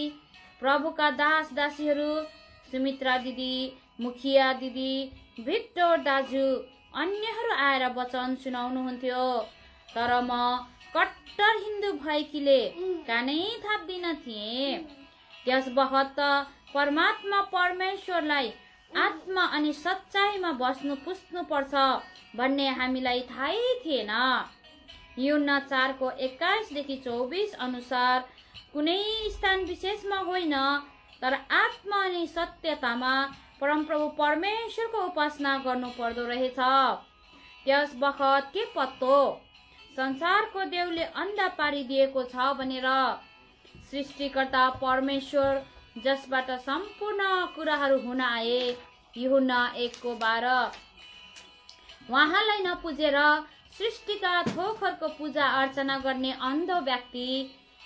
प्रभुका दास दासीहरू, सुमित्रा दिदी, मुखिया दिदी, भिक्टर दाजु, अन्यहरू आएर वचन सुनाउनुहुन्थ्यो। तर म कट्टर हिन्दू भएकीले कानै थाप्दिन थिएँ। त्यस बखत परमात्मा परमेश्वरलाई आत्मा अनि सच्चाइमा बस्नु पुज्नु पर्छ भन्ने हामीलाई थाहै थिएन। यूहन्ना 4:21-24 अनुसार कुनै स्थान विशेषमा होइन, तर आत्मा अनि सत्यतामा परमप्रभु परमेश्वरको उपासना गर्नु पर्दो रहेछ। त्यस बखत के पत्तो संसारको देवले अन्धा पारिदिएको छ भनेर। सृष्टिकर्ता परमेश्वर जसबाट सम्पूर्ण कुराहरू हुन आए, यूहन्ना 1:12। उहाँलाई नपुजेर सृष्टिका थोकहरूको पूजा अर्चना गर्ने अन्धो व्यक्ति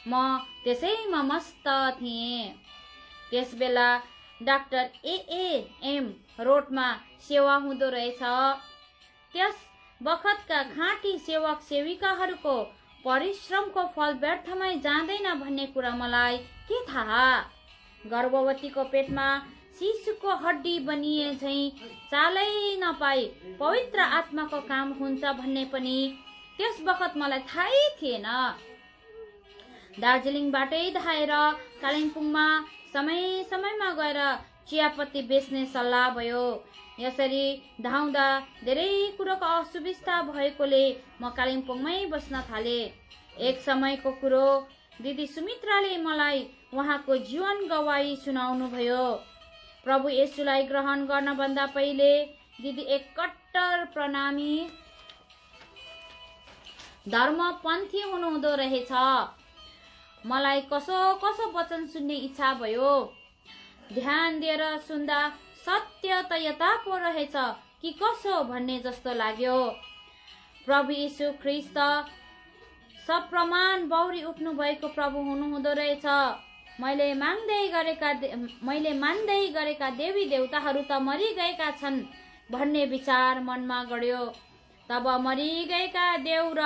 म त्यसैमा मस्त थिएँ। त्यसबेला डाक्टर एएम रोडमा सेवा हुँदो रहेछ। त्यस बखतका खाँटी सेवक सेविकाहरूको परिश्रमको फल व्यर्थमै जाँदैन भन्ने कुरा मलाई के थाहा। गर्भवतीको पेटमा शिशुको हड्डी बनिए झैं चालै नपाई पवित्र आत्माको काम हुन्छ भन्ने पनि त्यस बखत मलाई थाहै थिएन। दार्जिलिङबाटै धाएर कालिम्पोङमा समय समयमा गएर चियापत्ती बेच्ने सल्लाह भयो। यसरी धाउँदा धेरै कुरोको असुविस्ता भएकोले म कालिम्पोङमै बस्न थाले। एक समयको कुरो, दिदी सुमित्राले मलाई उहाँको जीवन गवाही सुनाउनु भयो। प्रभु येशूलाई ग्रहण गर्न भन्दा पहिले दिदी एक कट्टर प्रणामी धर्मपन्थी हुनुहुँदो रहेछ। मलाई कसो कसो वचन सुन्ने इच्छा भयो। ध्यान दिएर सुन्दा सत्य त यता पो रहेछ कि कसो भन्ने जस्तो लाग्यो। प्रभु यीशु ख्रीष्ट सप्रमाण बौरी उठ्नु भएको प्रभु हुनुहुँदो रहेछ। मैले मान्दै गरेका देवी देवताहरू त मरिगएका छन् भन्ने विचार मनमा गढ्यो। तब मरिगएका देव र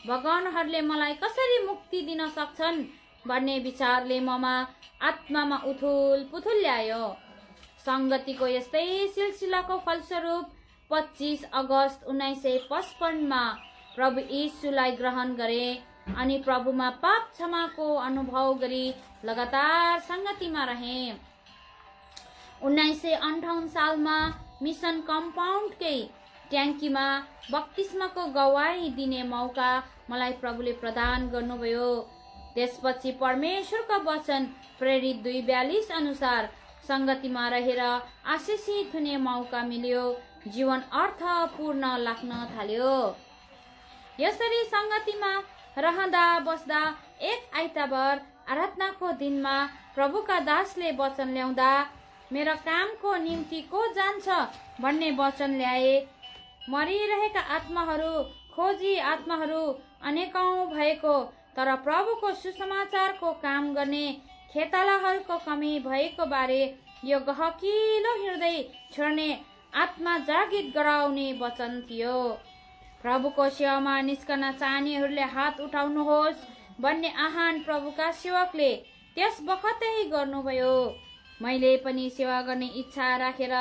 भगवानहरूले मलाई कसरी मुक्ति दिन सक्छन् भन्ने विचारले ममा आत्मामा उथुल पुथुल ल्यायो। संगतिको यस्तै सिलसिलाको फलस्वरूप 25 अगस्त 1955 प्रभु यीशुलाई ग्रहण गरे अनि प्रभुमा पाप क्षमाको अनुभव गरी लगातार संगतिमा रहे। 1958 सालमा मिसन कम्पाउन्डकै ट्याङ्कीमा बप्तिस्माको गवाही दिने मौका मलाई प्रभुले प्रदान गर्नुभयो। त्यसपछि परमेश्वरको वचन प्रेरित 2:42 अनुसार संगतिमा रहेर आशिषित हुने मौका मिल्यो। जीवन अर्थपूर्ण लाग्न थाल्यो। यसरी संगतिमा रहँदा बस्दा एक आइतबार आराधनाको दिनमा प्रभुका दासले वचन ल्याउँदा मेरो कामको निम्ति को जान्छ भन्ने वचन ल्याए। मरिरहेका आत्माहरू खोजी आत्माहरू अनेकौं भएको तर प्रभुको सुसमाचारको काम गर्ने खेतालाहरूको कमी भएको बारे यो गहकिलो हृदय छोड्ने आत्मा जागृत गराउने वचन थियो। प्रभुको सेवामा निस्कन चाहनेहरूले हात उठाउनुहोस् भन्ने आह्वान प्रभुका सेवकले त्यस बखतै गर्नुभयो। मैले पनि सेवा गर्ने इच्छा राखेर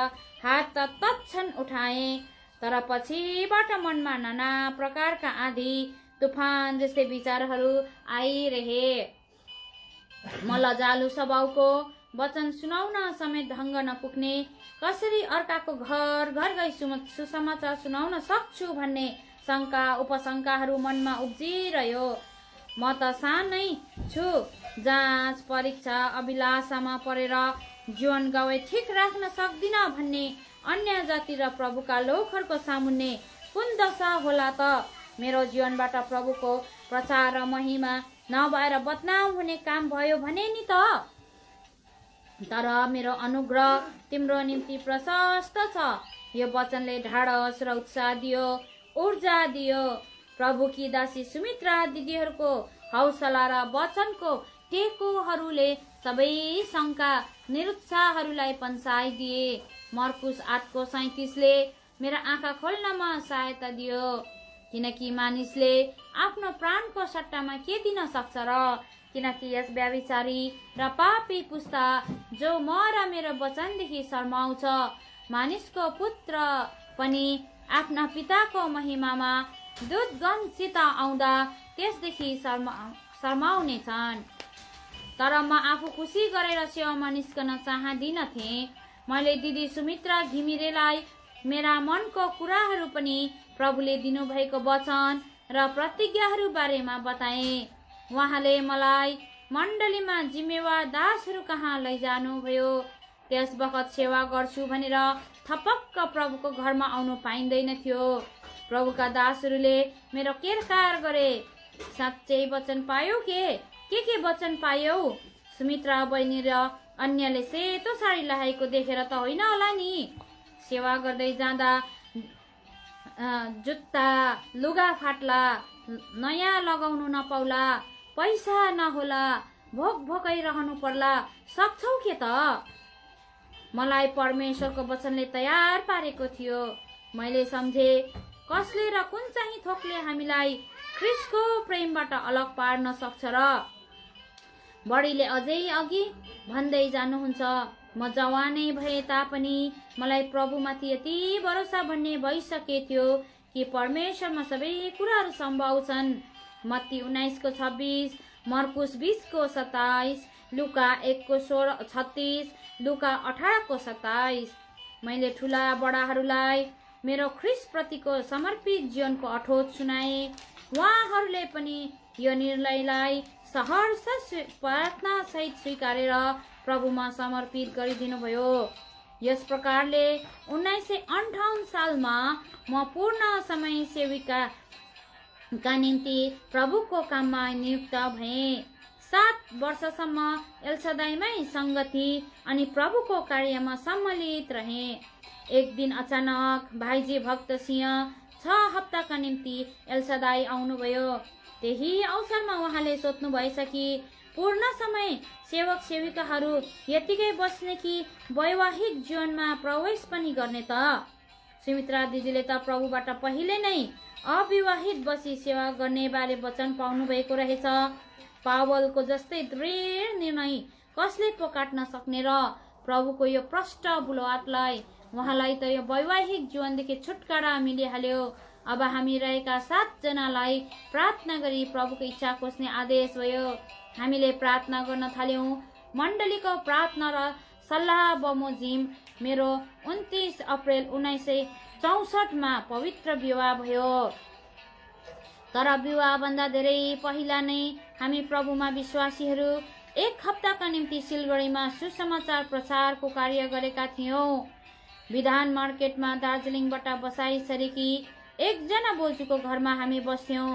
हात त तत्क्षण उठाए, तर पछिबाट मनमा नाना प्रकारका आँधी तुफान जस्तै विचारहरू आइरहे। म लजालु स्वभावको वचन सुनाउन समेत ढङ्ग नपुग्ने, कसरी अर्काको घर घर गई सुसमाचार सुनाउन सक्छु भन्ने शङ्का उपशङ्काहरू मनमा उब्जिरह्यो। म त सानै छु, जाँच परीक्षा अभिलाषामा परेर जीवन गवे ठिक राख्न सक्दिन भन्ने अन्य जाति र प्रभुका लोकहरूको सामुन्ने कुन दशा होला त? मेरो जीवनबाट प्रभुको प्रचार र महिमा नभएर बदनाम हुने काम भयो भने नि त। तर मेरो अनुग्रह तिम्रो निम्ति प्रशस्त छ। यो वचनले ढाडस र उत्साह दियो, ऊर्जा दियो। प्रभुकी दासी सुमित्रा दिदीहरूको हौसला र वचनको टेकोहरूले सबै शङ्का निरुत्साहहरूलाई पन्साइदिए। मर्कुस 8:37ले मेरा आँखा खोल्नमा सहायता दियो, किनकि मानिसले आफ्नो प्राणको सट्टामा के दिन सक्छ र? किनकि यस व्यभिचारी र पापी पुस्ता जो म र मेरो वचनदेखि शर्माउँछ, मानिसको पुत्र पनि आफ्ना पिताको महिमामा दूतगणसित आउँदा त्यसदेखि शर्माउनेछन्। तर म आफू खुसी गरेर सेवामा निस्कन चाहदिनथे। मैले दिदी सुमित्रा घिमिरेलाई मेरा मनको कुराहरू पनि प्रभुले दिनुभएको वचन र प्रतिज्ञाहरू बारेमा बताए। उहाँले मलाई मण्डलीमा जिम्मेवार दासहरू कहाँ लैजानुभयो। त्यस बखत सेवा गर्छु भनेर थपक्क प्रभुको घरमा आउनु पाइँदैन थियो। प्रभुका दासहरूले मेरो केरकार गरे। साँच्चै वचन पायौ के वचन पायौ? सुमित्रा बहिनी र अन्यले सेतो साडी लगाएको देखेर त होइन होला नि? सेवा गर्दै जाँदा जुत्ता लुगा फाट्ला, नयाँ लगाउनु नपाउला, पैसा नहोला, भोकै रहनु पर्ला, सक्छौ के त? मलाई परमेश्वरको वचनले तयार पारेको थियो। मैले सम्झे कसले र कुन चाहिँ थोकले हामीलाई ख्रीष्टको प्रेमबाट अलग पार्न सक्छ र? बढीले अझै अघि भन्दै जानुहुन्छ, म जवानै भए तापनि मलाई प्रभुमाथि यति भरोसा भन्ने भइसके थियो कि परमेश्वरमा सबै कुराहरू सम्भव छन्। मत्ती 19:26, मर्कुस 20:27, लुका 1:36, लुका 18:27। मैले ठुला बडाहरूलाई मेरो ख्रीष्ट प्रतिको समर्पित जीवनको अठोट सुनाए। उहाँहरूले पनि यो निर्णयलाई सहर्ष प्रार्थना सहित स्वीकारेर प्रभुमा समर्पित गरिदिनु भयो। यस प्रकारले 1958 सालमा म पूर्ण समय सेविका का निम्ति प्रभुको काममा नियुक्त भए। 7 वर्षसम्म एल्सादाईमै संगति अनि प्रभुको कार्यमा सम्मिलित रहे। एक दिन अचानक भाइजी भक्त सिंह 6 हप्ताका निम्ति एल्सादाई आउनुभयो। त्यही अवसरमा उहाँले सोध्नु भएछ कि पूर्ण समय सेवक सेविकाहरू यतिकै बस्ने कि वैवाहिक जीवनमा प्रवेश पनि गर्ने त? सुमित्रा दिदीले त प्रभुबाट पहिले नै अविवाहित बसी सेवा गर्ने बारे वचन पाउनु भएको रहेछ। पावलको जस्तै दृढ निर्णय कसले पो काट्न सक्ने र? प्रभुको यो प्रष्ट बुलवाटलाई उहाँलाई त यो वैवाहिक जीवनदेखि छुटकारा मिलिहाल्यो। अब हामी रहेका 7 जनालाई प्रार्थना गरी प्रभुको इच्छा खोज्ने आदेश भयो। हामीले प्रार्थना गर्न थाल्यौं। मण्डलीको प्रार्थना र सल्लाह बमोजिम मेरो 29 अप्रिल 1964 मा पवित्र विवाह भयो। तर विवाह भन्दा धेरै पहिला नै हामी प्रभुमा विश्वासीहरू 1 हप्ताका निम्ति सिलगढीमा सुसमाचार प्रचारको कार्य गरेका थियौं। विधान मार्केटमा दार्जिलिङबाट बसाई सरेकी एकजना बोजूको घरमा हामी बस्थ्यौं।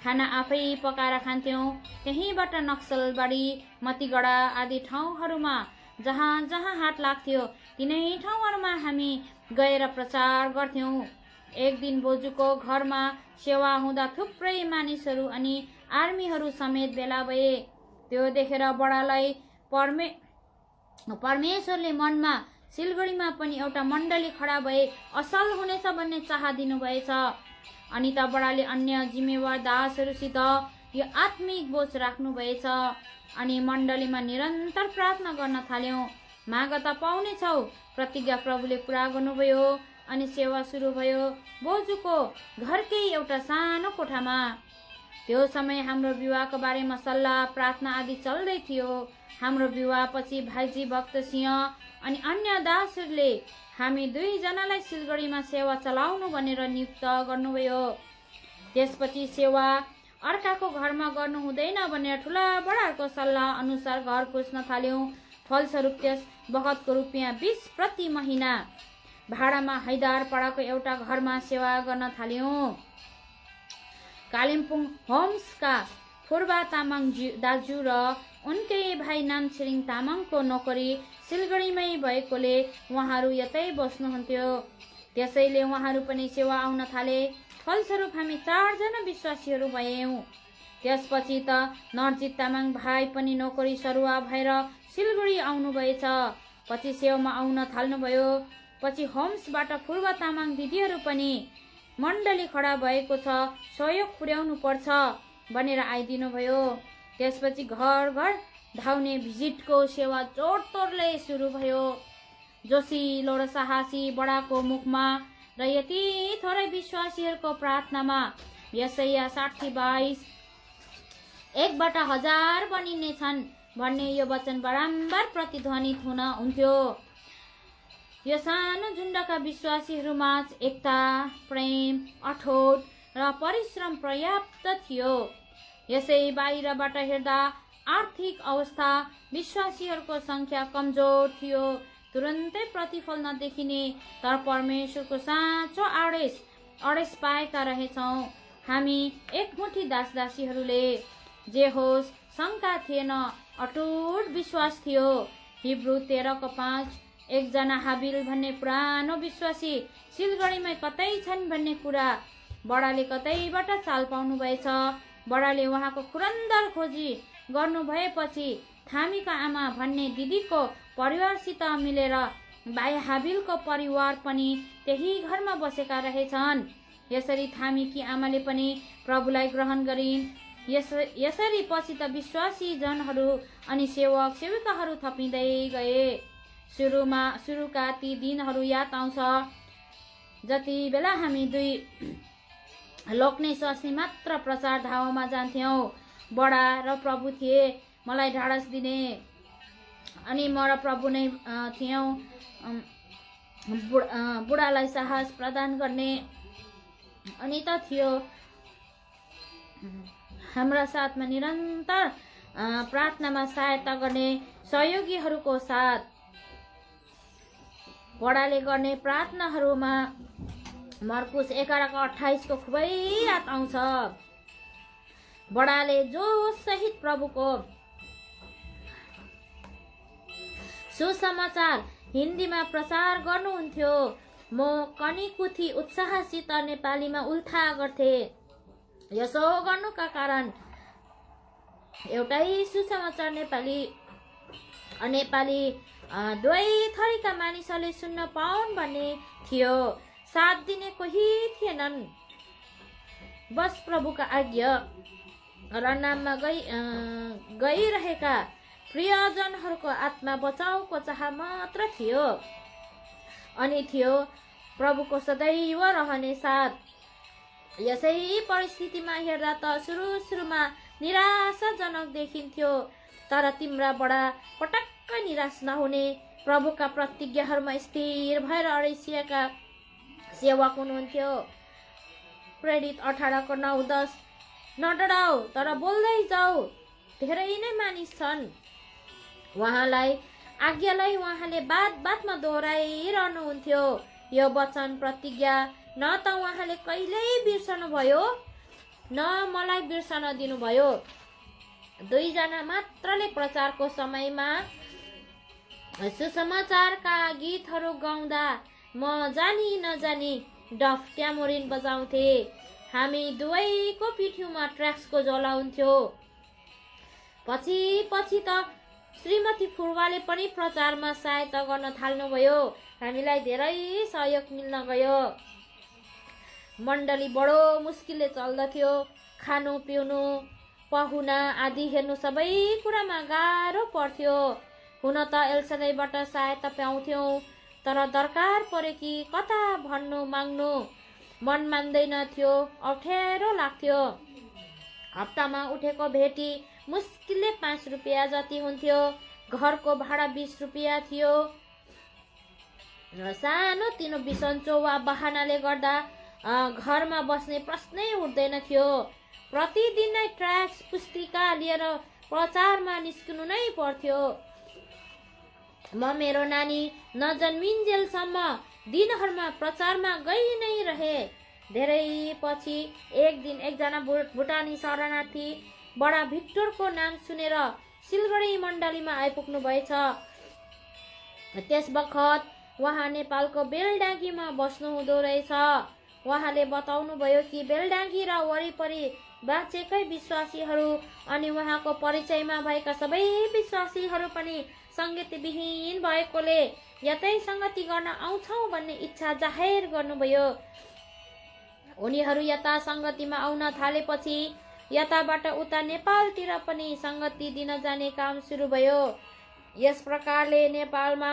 खाना आफै पकाएर खान्थ्यौं। त्यहीँबाट नक्सलबाडी, मतिगढा आदि ठाउँहरूमा जहाँ जहाँ हाट लाग्थ्यो तिनै ठाउँहरूमा हामी गएर प्रचार गर्थ्यौं। एक दिन बोजूको घरमा सेवा हुँदा थुप्रै मानिसहरू अनि आर्मीहरू समेत भेला भए। त्यो देखेर बडालाई परमेश्वरले मनमा सिलगढीमा पनि एउटा मण्डली खडा भए असल हुनेछ भन्ने चाह दिनुभएछ। अनिता बडाले अन्य जिम्मेवार दासहरूसित यो आत्मिक बोझ राख्नुभएछ। अनि मण्डलीमा निरन्तर प्रार्थना गर्न थाल्यौं। माग त पाउनेछौ, प्रतिज्ञा प्रभुले पूरा गर्नुभयो अनि सेवा सुरु भयो बोजूको घरकै एउटा सानो कोठामा। त्यो समय हाम्रो विवाहको बारेमा सल्लाह प्रार्थना आदि चल्दै थियो। हाम्रो विवाहपछि भाइजी भक्त सिंह अनि अन्य दासहरूले हामी 2 जनालाई सिलगढीमा सेवा चलाउनु भनेर नियुक्त गर्नुभयो। त्यसपछि सेवा अर्काको घरमा गर्नु हुँदैन भनेर ठुला बडाहरूको सल्लाह अनुसार घर खोज्न थाल्यौं। फलस्वरूप त्यस बखतको रुपियाँ 20 प्रति महिना भाडामा हैदारपाडाको एउटा घरमा सेवा गर्न थाल्यौं। कालिम्पोङ होम्सका फुर्बा तामाङ दाजु र उनकै भाइ नामछिरिङ तामाङको नोकरी सिलगढीमै भएकोले उहाँहरू यतै बस्नुहुन्थ्यो। त्यसैले उहाँहरू पनि सेवा आउन थाले। फलस्वरूप हामी 4 जना विश्वासीहरू भयौं। त्यसपछि त नरजित तामाङ भाइ पनि नोकरी सरुवा भएर सिलगढी आउनुभएछ। पछि सेवामा आउन थाल्नुभयो। पछि होम्सबाट फुर्बा तामाङ दिदीहरू पनि मण्डली खडा भएको छ, सहयोग पुर्याउनु पर्छ भनेर आइदिनु भयो। त्यसपछि घर घर धाउने भिजिटको सेवा जोडतोडले सुरु भयो। जोसिलो र साहसी बडाको मुखमा र यति थोरै विश्वासीहरूको प्रार्थनामा यशाया 60:22 1बाट 1000 बनिने छन् भन्ने यो वचन बारम्बार प्रतिध्वनित हुन्थ्यो। यो सानो झुण्डका विश्वासीहरूमा एकता, प्रेम, अठोट र परिश्रम पर्याप्त थियो। यसै बाहिरबाट हेर्दा आर्थिक अवस्था विश्वासीहरूको संख्या कमजोर थियो। तुरन्तै प्रतिफल नदेखिने तर परमेश्वरको साँचो आदेश पाएका रहेछौं। हामी एकमुठी दासदासीहरूले। जे होस्, शंका थिएन, अटुट विश्वास थियो। हिब्रू 13:5 एकजना हाबिल भन्ने पुरानो विश्वासी सिलगढीमै कतै छन् भन्ने कुरा बडाले कतैबाट चाल पाउनु भएछ। बडाले उहाँको खुरन्दर खोजी गर्नु भएपछि थामीका आमा भन्ने दिदीको परिवारसित मिलेर भाइ हाबिलको परिवार पनि त्यही घरमा बसेका रहेछन्। यसरी थामीकी आमाले पनि प्रभुलाई ग्रहण गरिन्। यसरी पछि त विश्वासी जनहरू अनि सेवक सेविकाहरू थपिँदै गए। सुरुका ती दिनहरू याद आउँछ जति बेला हामी 2 लोक्ने स्वास्नी मात्र प्रचार धावामा जान्थ्यौं। बडा र प्रभु थिए मलाई ढाडस दिने अनि म र प्रभु नै थियौं बुढालाई साहस प्रदान गर्ने। अनि त थियो हाम्रा साथमा निरन्तर प्रार्थनामा सहायता गर्ने सहयोगीहरूको साथ। बडाले गर्ने प्रार्थनाहरूमा मर्कुस 11:28 को खुबै याद आउँछ। बडाले जोश सहित प्रभुको सुसमाचार हिन्दीमा प्रचार गर्नुहुन्थ्यो। म कनीकुथी उत्साहसित नेपालीमा उल्था गर्थे। यसो गर्नुका कारण एउटै सुसमाचार नेपाली दुवै थरीका मानिसहरूले सुन्न पाउन् भन्ने थियो। साथ दिने कोही थिएनन्। बस प्रभुका आज्ञा र नाममा गइरहेका प्रियजनहरूको आत्मा बचाउको चाह मात्र थियो। अनि थियो प्रभुको सदैव रहने साथ। यसै परिस्थितिमा हेर्दा त सुरुमा निराशाजनक देखिन्थ्यो, तर तिम्रा बडा पटक्क निराश नहुने प्रभुका प्रतिज्ञाहरूमा स्थिर भएर अडेसिएका सेवक हुनुहुन्थ्यो। प्रेरित 18:9-10 नडराऊ तर बोल्दै जाऊ, धेरै नै मानिस छन्। उहाँलाई आज्ञालाई उहाँले बातमा दोहोऱ्याइरहनुहुन्थ्यो। यो वचन प्रतिज्ञा न त उहाँले कहिल्यै बिर्सनु भयो न मलाई बिर्सन दिनुभयो। 2 जना मात्रले प्रचारको समयमा सुसमाचारका गीतहरू गाउँदा म जानी नजानी डफ ट्यामोरिन बजाउँथे। हामी दुवैको पिठ्यूमा ट्र्याक्सको झोला हुन्थ्यो। पछि त श्रीमती फुर्वाले पनि प्रचारमा सहायता गर्न थाल्नुभयो। हामीलाई धेरै सहयोग मिल्न गयो। मण्डली बडो मुस्किलले चल्दथ्यो। खानु पिउनु पहुना आदि हेर्नु सबै कुरामा गाह्रो पर्थ्यो। हुन त एलसदाईबाट सहायता पाउँथ्यौं, तर दरकार परे कि कता भन्नु माग्नु मन मान्दैन थियो, अप्ठ्यारो लाग्थ्यो। हप्तामा उठेको भेटी मुस्किलले 5 रुपियाँ जति हुन्थ्यो। घरको भाडा 20 रुपियाँ थियो। सानो तिनो बिसन्चो वा बहानाले गर्दा घरमा बस्ने प्रश्नै उठ्दैन थियो। प्रतिदिन नै ट्र्याक्स पुस्तिका लिएर प्रचारमा निस्कनु नै पर्थ्यो। म मेरो नानी नजन्मिन्जेलसम्म दिनहरूमा प्रचारमा गई नै रहे। धेरै पछि एक दिन एकजना भुटानी शरणार्थी बडा भिक्टरको नाम सुनेर सिलगढी मण्डलीमा आइपुग्नु भएछ। त्यस बखत उहाँ नेपालको बेलडाँगीमा बस्नु हुँदो रहेछ। उहाँले बताउनु भयो कि बेलडाँगी र वरिपरि बाँचेकै विश्वासीहरू अनि उहाँको परिचयमा भएका सबै विश्वासीहरू पनि संगतिविहीन भएकोले यतै संगति गर्न आउँछौ भन्ने इच्छा जाहेर गर्नुभयो। उनीहरू यता संगतिमा आउन थालेपछि यताबाट उता नेपालतिर पनि संगति दिन जाने काम सुरु भयो। यस प्रकारले नेपालमा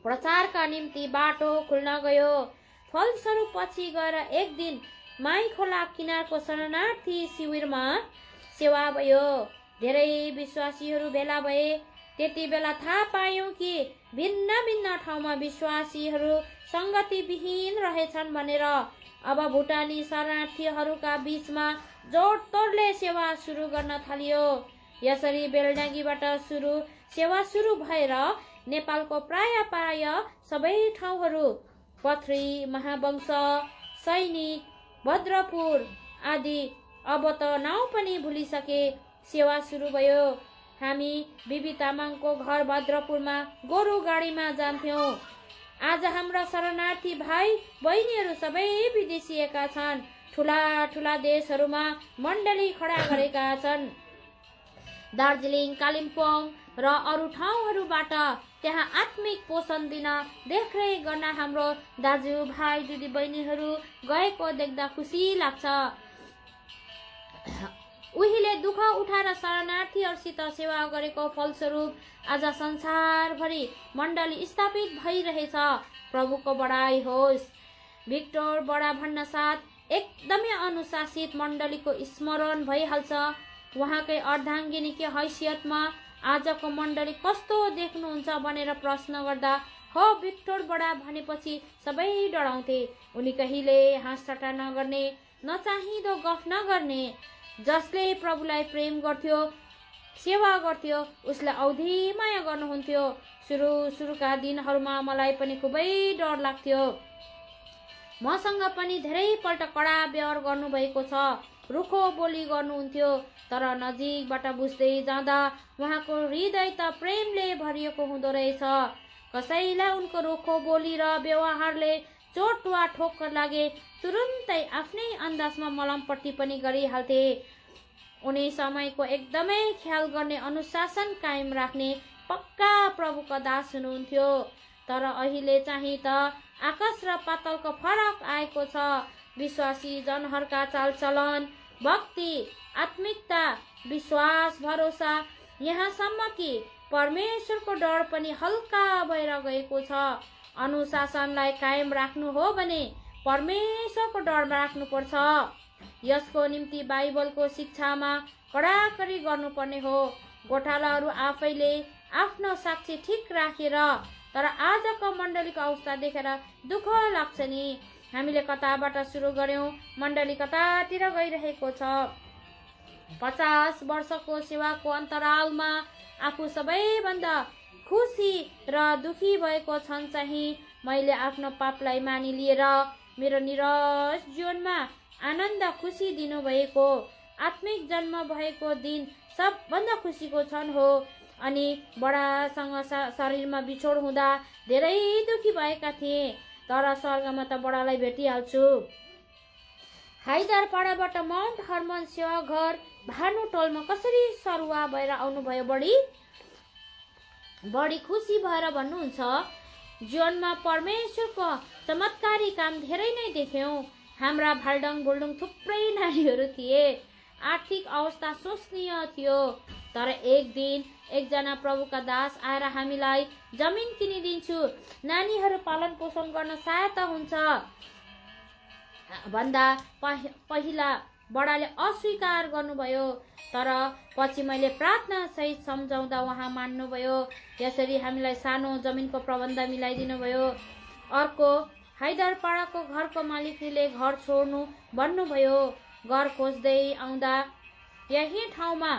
प्रचारका निम्ति बाटो खुल्न गयो। फलस्वरूप पछि गएर एक दिन माई खोला किनारको शरणार्थी शिविरमा सेवा भयो। धेरै विश्वासीहरू भेला भए। त्यति बेला थाहा पायौं कि भिन्न ठाउँमा विश्वासीहरू संगतिविहीन रहेछन् भनेर। अब भुटानी शरणार्थीहरूका बीचमा जोडतोडले सेवा सुरु गर्न थालियो। यसरी बेलडाँगीबाट सेवा सुरु भएर नेपालको प्राय सबै ठाउँहरू पथरी, महावंश, सैनिक, भद्रपुर आदि अब त नाउँ पनि भुलिसके सेवा सुरु भयो। हामी बिबी तामाङको घर भद्रपुरमा गोरु गाडीमा जान्थ्यौं। आज हाम्रा शरणार्थी भाइ बहिनीहरू सबै विदेशिएका छन्। ठुला देशहरूमा मण्डली खडा गरेका छन्। दार्जिलिङ, कालिम्पोङ र अरू ठाउँहरूबाट त्यहाँ आत्मिक पोषण दिन देखरेख गर्न हाम्रो दाजुभाइ दिदी बहिनीहरू गएको देख्दा खुसी लाग्छ। उहिले दुःख उठाएर शरणार्थीहरूसित सेवा गरेको फलस्वरूप आज संसारभरि मण्डली स्थापित भइरहेछ। प्रभुको बडाई होस्। भिक्टर बडा भन्न साथ एकदमै अनुशासित मण्डलीको स्मरण भइहाल्छ। उहाँकै अर्धाङ्गिनीको हैसियतमा आजको मण्डली कस्तो देख्नुहुन्छ भनेर प्रश्न गर्दा हो भिक्टर बडा भनेपछि सबै डराउँथे। उनी कहिले हाँसठट्टा नगर्ने, नचाहिँदो गफ नगर्ने। जसले प्रभुलाई प्रेम गर्थ्यो, सेवा गर्थ्यो, उसलाई औधी माया गर्नुहुन्थ्यो। सुरुका दिनहरूमा मलाई पनि खुबै डर लाग्थ्यो। मसँग पनि धेरै पल्ट कडा व्यवहार गर्नुभएको छ। रुखो बोली गर्नुहुन्थ्यो। तर नजिकबाट बुझ्दै जाँदा उहाँको हृदय त प्रेमले भरिएको हुँदो रहेछ। कसैलाई उनको रुखो बोली र व्यवहारले चोट वा ठोक्कर लागे तुरुन्तै आफ्नै अन्दाजमा मलमपट्टि पनि गरिहाल्थे। उनी समयको एकदमै ख्याल गर्ने, अनुशासन कायम राख्ने पक्का प्रभुका दास हुनुहुन्थ्यो। तर अहिले चाहिँ त आकाश र पातालको फरक आएको छ। विश्वासी जनहरूका चालचलन, भक्ति, आत्मिकता, विश्वास, भरोसा, यहाँसम्म कि परमेश्वरको डर पनि हल्का भएर गएको छ। अनुशासनलाई कायम राख्नु हो भने परमेश्वरको डर राख्नुपर्छ। यसको निम्ति बाइबलको शिक्षामा कडाकडी गर्नुपर्ने हो। गोठालाहरू आफैले आफ्नो साक्षी ठिक राखेर, तर आजको मण्डलीको अवस्था देखेर दुःख लाग्छ नि। हामीले कताबाट सुरु गर्यौं, मण्डली कतातिर गइरहेको छ। 50 वर्षको सेवाको अन्तरालमा आफू सबैभन्दा खुसी र दुखी भएको क्षण चाहिँ मैले आफ्नो पापलाई मानिलिएर मेरो निरस जीवनमा आनन्द खुसी दिनुभएको आत्मिक जन्म भएको दिन सबभन्दा खुसीको क्षण हो। अनि बडासँग शरीरमा बिछोड हुँदा धेरै दुखी भएका थिए, तर स्वर्गमा त बडालाई भेटिहाल्छु। हैदरपाडाबाट माउन्ट हर्मन सेवा घर भानुटोलमा कसरी सरुवा भएर आउनुभयो? बढी खुसी भएर भन्नुहुन्छ, जीवनमा परमेश्वरको चमत्कारी काम धेरै नै देख्यौं। हाम्रा भाल्डङ भुल्डुङ थुप्रै नानीहरू थिए। आर्थिक अवस्था शोचनीय थियो। तर एक दिन एकजना प्रभुका दास आएर हामीलाई जमिन किनिदिन्छु, नानीहरू पालन पोषण गर्न सहायता हुन्छ भन्दा पहिला बडाले अस्वीकार गर्नुभयो। तर पछि मैले प्रार्थना सहित सम्झाउँदा उहाँ मान्नुभयो। यसरी हामीलाई सानो जमिनको प्रबन्ध मिलाइदिनु भयो। अर्को हैदरपाडाको घरको मालिकले घर छोड्नु भन्नुभयो। घर खोज्दै आउँदा यही ठाउँमा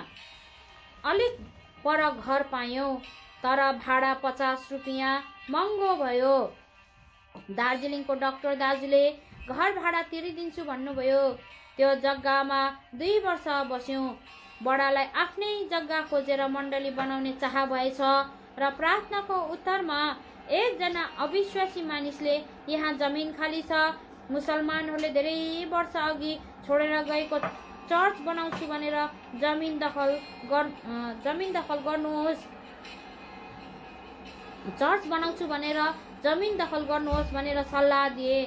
अलिक पर घर पायौं, तर भाडा 50 रुपियाँ महँगो भयो। दार्जिलिङको डाक्टर दाजुले घर भाडा तिरिदिन्छु भन्नुभयो। त्यो जग्गामा 2 वर्ष बस्यौं। बडालाई आफ्नै जग्गा खोजेर मण्डली बनाउने चाह भएछ र प्रार्थनाको उत्तरमा एकजना अविश्वासी मानिसले यहाँ जमिन खाली छ, मुसलमानहरूले धेरै वर्ष अघि छोडेर गएको चर्च बनाउँछु भनेर जमिन दखल गर्नुहोस्, चर्च बनाउँछु भनेर जमिन दखल गर्नुहोस् भनेर सल्लाह दिए।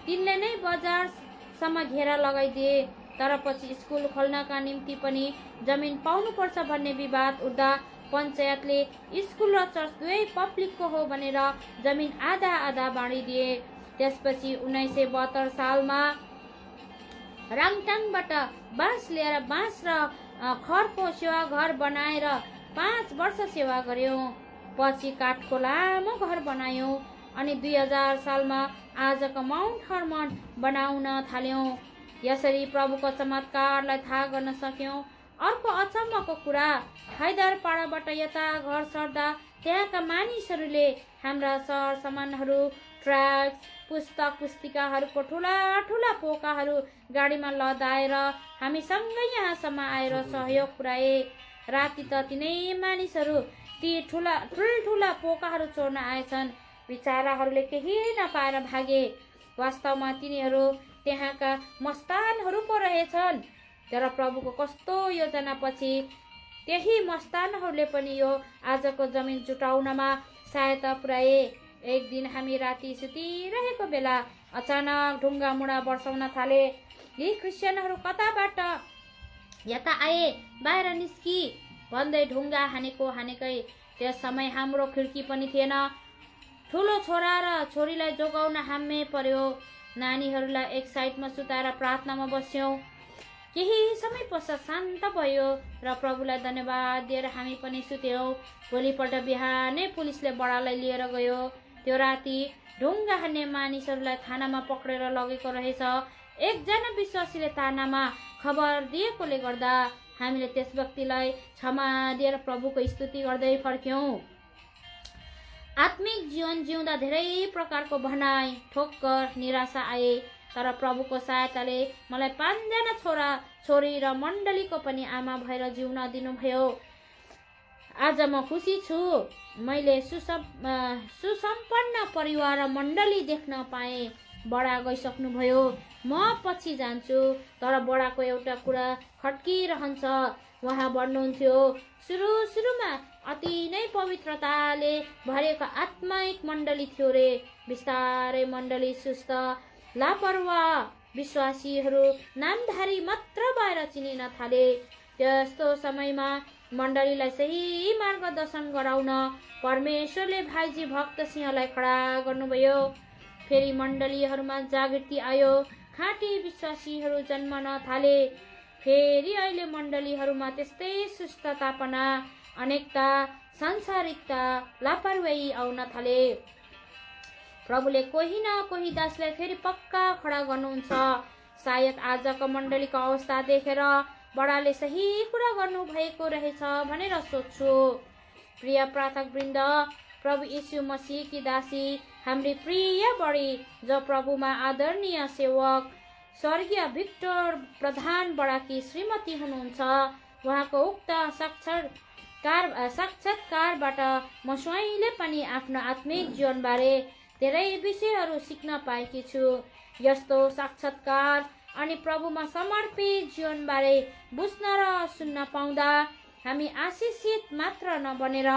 तिनले नै बजारसम्म घेरा लगाइदिए। तर पछि स्कुल खोल्नका निम्ति पनि जमिन पाउनुपर्छ भन्ने विवाद उठ्दा पञ्चायतले स्कुल र चर्च दुवै पब्लिकको हो भनेर जमिन आधा आधा बाँडिदिए। त्यसपछि 1972 सालमा राङटाङबाट बाँस लिएर बाँस र खरको सेवा घर बनाएर 5 वर्ष सेवा गर्यौं। पछि काठको लामो घर बनायौं अनि 2000 सालमा आजको माउन्ट हर्मन बनाउन थाल्यौं। यसरी प्रभुको चमत्कारलाई थाहा गर्न सक्यौं। अर्को अचम्मको कुरा, हैदरपाडाबाट यता घर सर्दा त्यहाँका मानिसहरूले हाम्रा सर सामानहरू, ट्र्याक, पुस्तक पुस्तिकाहरूको ठुला ठुला पोकाहरू गाडीमा लदाएर हामीसँगै यहाँसम्म आएर सहयोग पुर्याए। राति त तिनै मानिसहरू ती ठुल्ठुला पोकाहरू चोर्न आएछन्। बिचाराहरूले केही नपाएर भागे। वास्तवमा तिनीहरू त्यहाँका मस्तानहरू पो रहेछन्। तर प्रभुको कस्तो योजनापछि त्यही मस्तानहरूले पनि यो आजको जमिन जुटाउनमा सहायता पुर्याए। एक दिन हामी राति सुतिरहेको बेला अचानक ढुङ्गा मुढा बर्साउन थाले। यी क्रिस्चियनहरू कताबाट यता आए, बाहिर निस्की भन्दै ढुङ्गा हानेकै। त्यस समय हाम्रो खिड्की पनि थिएन। ठुलो छोरा र छोरीलाई जोगाउन हामी पर्यो। नानीहरूलाई एक साइडमा सुताएर प्रार्थनामा बस्यौं। केही समय पश्चात शान्त भयो र प्रभुलाई धन्यवाद दिएर हामी पनि सुत्यौं। भोलिपल्ट बिहानै पुलिसले बडालाई लिएर गयो। त्यो राति ढुङ्गा हान्ने मानिसहरूलाई थानामा पक्रेर लगेको रहेछ। एकजना विश्वासीले थानामा खबर दिएकोले गर्दा हामीले त्यस व्यक्तिलाई क्षमा दिएर प्रभुको स्तुति गर्दै फर्क्यौं। आत्मिक जीवन जिउँदा धेरै प्रकारको भनाइ, ठोक्कर, निराशा आए। तर प्रभुको सहायताले मलाई 5 जना छोरा छोरी र मण्डलीको पनि आमा भएर जिउन दिनुभयो। आज म खुसी छु। मैले सुसम्पन्न परिवार र मण्डली देख्न पाएँ। बडा गइसक्नुभयो, म पछि जान्छु। तर बडाको एउटा कुरा खड्किरहन्छ। उहाँ भन्नुहुन्थ्यो, सुरुमा अति नै पवित्रताले भरेको आत्मिक मण्डली थियो रे। बिस्तारै मण्डली सुस्त, लापरवाह विश्वासीहरू नामधारी मात्र बाहिर चिनिन थाले। त्यस्तो समयमा मण्डलीलाई सही मार्गदर्शन गराउन परमेश्वरले भाइजी भक्त सिंहलाई खडा गर्नुभयो। फेरि मण्डलीहरूमा जागृति आयो, खाँटी विश्वासीहरू जन्मन थाले। फेरि अहिले मण्डलीहरूमा त्यस्तै सुस्ततापना, अनेकता, सांसारिकता, लापरवाही आउन थाले। प्रभुले कोही न कोही दासलाई फेरि पक्का खडा गर्नुहुन्छ। सायद आजको मण्डलीको अवस्था देखेर बडाले सही कुरा गर्नु भएको रहेछ भनेर सोच्छु। प्रिय प्रार्थकवृन्द, प्रभु यीशु मसीहकी दासी, हाम्री प्रिय बडी जो प्रभुमा आदरणीय सेवक स्वर्गीय भिक्टर प्रधान बडाकी श्रीमती हुनुहुन्छ, उहाँको उक्त साक्षात्कारबाट म स्वयंले पनि आफ्नो आत्मिक जीवनबारे धेरै विषयहरू सिक्न पाएकी छु। यस्तो साक्षात्कार अनि प्रभुमा समर्पित जीवनबारे बुझ्न र सुन्न पाउँदा हामी आशिषित मात्र नबनेर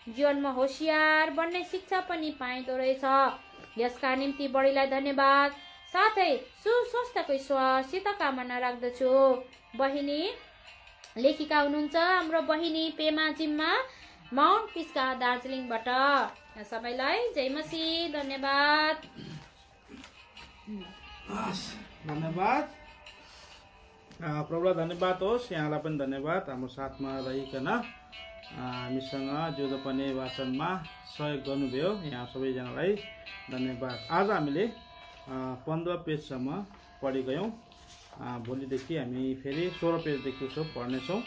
जीवनमा होशियार बन्ने शिक्षा पनि पाइँदो रहेछ। यसका निम्ति बढीलाई धन्यवाद, साथै सुस्वास्थ्यको ईश्वरसित कामना राख्दछु। बहिनी लेखिका हुनुहुन्छ हाम्रो बहिनी पेमा जिम्मा, माउन्ट पिस्का दार्जिलिङबाट। सबैलाई जय मसीह, धन्यवाद।
धन्यवाद प्रभुलाई धन्यवाद होस्, यहाँलाई पनि धन्यवाद हाम्रो साथमा रहिकन हामीसँग जो पनि वाचनमा सहयोग गर्नुभयो। यहाँ सबैजनालाई धन्यवाद। आज हामीले 15 पेजसम्म पढि गयौँ। भोलिदेखि हामी फेरि 16 पेजदेखि उसो पढ्नेछौँ।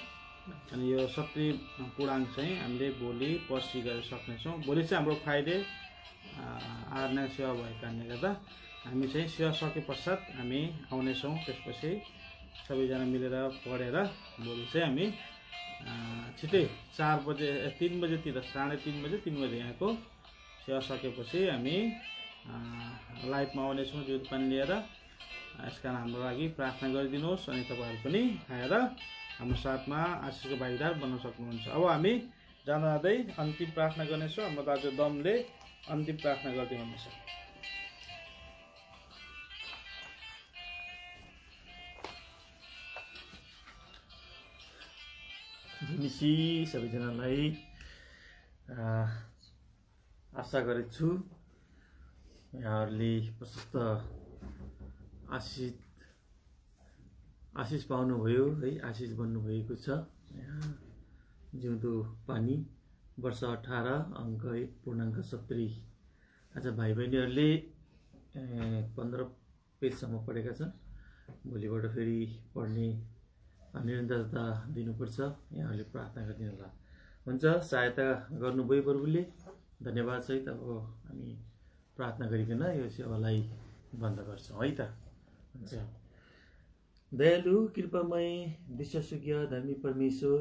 अनि यो 70 पूर्णाङ्क चाहिँ हामीले भोलि पर्सि गरेर सक्नेछौँ। भोलि चाहिँ हाम्रो फ्राइडे आराधना सेवा भएको कारणले गर्दा हामी चाहिँ सेवा सके पश्चात हामी आउनेछौँ। त्यसपछि सबैजना मिलेर पढेर भोलि चाहिँ हामी छिटै 4 बजे 3 बजेतिर 3:30 बजे 3 बजे यहाँको सेवा सकेपछि हामी लाइभमा आउनेछौँ दुध पानी लिएर। यसकारण हाम्रो लागि प्रार्थना गरिदिनुहोस् अनि तपाईँहरू पनि आएर हाम्रो साथमा आशिषको भागीदार बन्न सक्नुहुन्छ। अब हामी जाँदै अन्तिम प्रार्थना गर्नेछौँ। हाम्रो दाजु दमले अन्तिम प्रार्थना गर्दै हुनेछ।
जिनिसी सबैजनालाई आशा गरेको छु यहाँहरूले प्रशस्त आशिष पाउनुभयो है, आशिष बन्नुभएको छ। यहाँ जिउँदो पानी वर्ष 18 अङ्क 1 पूर्णाङ्क 70। आज भाइ बहिनीहरूले 15 पेजसम्म पढेका छन्। भोलिबाट फेरि पढ्ने निरन्तरता दिनुपर्छ। यहाँहरूले प्रार्थना गरिदिनु होला। हुन्छ, सहायता गर्नुभयो प्रभुले, धन्यवाद सहित अब हामी प्रार्थना गरिकन यो सेवालाई बन्द गर्छौँ है त। हुन्छ। दयालु कृपामय विश्वसुज्ञ धर्मी परमेश्वर,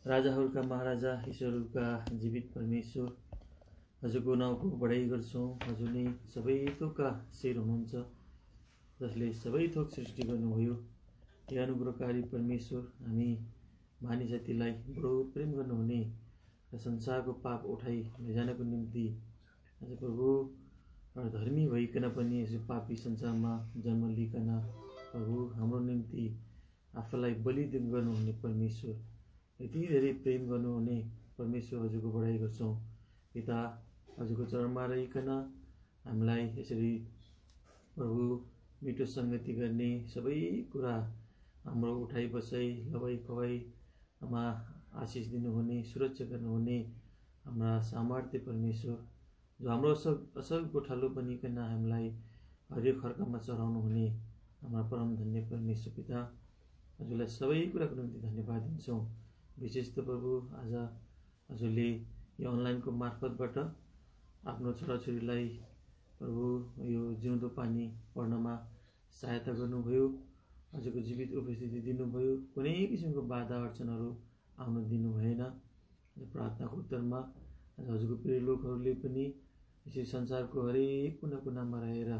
राजाहरूका महाराजा, ईश्वरहरूका जीवित परमेश्वर, हजुरको नाउँको बढाइ गर्छौँ। हजुर नै सबै थोकका शेर हुनुहुन्छ, जसले सबै थोक सृष्टि गर्नुभयो। हे अनुग्रहकारी परमेश्वर, हामी मानिस जातिलाई बडो प्रेम गर्नुहुने र संसारको पाप उठाइ लैजानको निम्ति आज प्रभु धर्मी भइकन पनि यस पापी संसारमा जन्म लिइकन प्रभु हाम्रो निम्ति आफूलाई बलि गर्नुहुने परमेश्वर, यति धेरै प्रेम गर्नुहुने परमेश्वर, हजुरको बढाइ गर्छौँ। पिता, हजुरको चरणमा रहिकन हामीलाई यसरी प्रभु मिठो सङ्गति गर्ने सबै कुरा हाम्रो उठाइ बसाइ लवाई खवाइमा आशिष दिनुहुने, सुरक्षा गर्नुहुने हाम्रा सामर्थ्य परमेश्वर, जो हाम्रो असल गोठालो बनिकन हामीलाई हरियो खर्कामा चढाउनु हुने हाम्रा परम धन्य परमेश्वर पिता, हजुरलाई सबै कुराको निम्ति धन्यवाद दिन्छौँ। विशेष त प्रभु आज हजुरले यो अनलाइनको मार्फतबाट आफ्नो छोराछोरीलाई प्रभु यो जिउँदो पानी पढ्नमा सहायता गर्नुभयो। हजुरको जीवित उपस्थिति दिनुभयो। कुनै किसिमको बाधा अडचनहरू आउन दिनु भएन। प्रार्थनाको उत्तरमा हजुरको प्रिय लोकहरूले पनि यसरी संसारको हरेक कुना कुनामा रहेर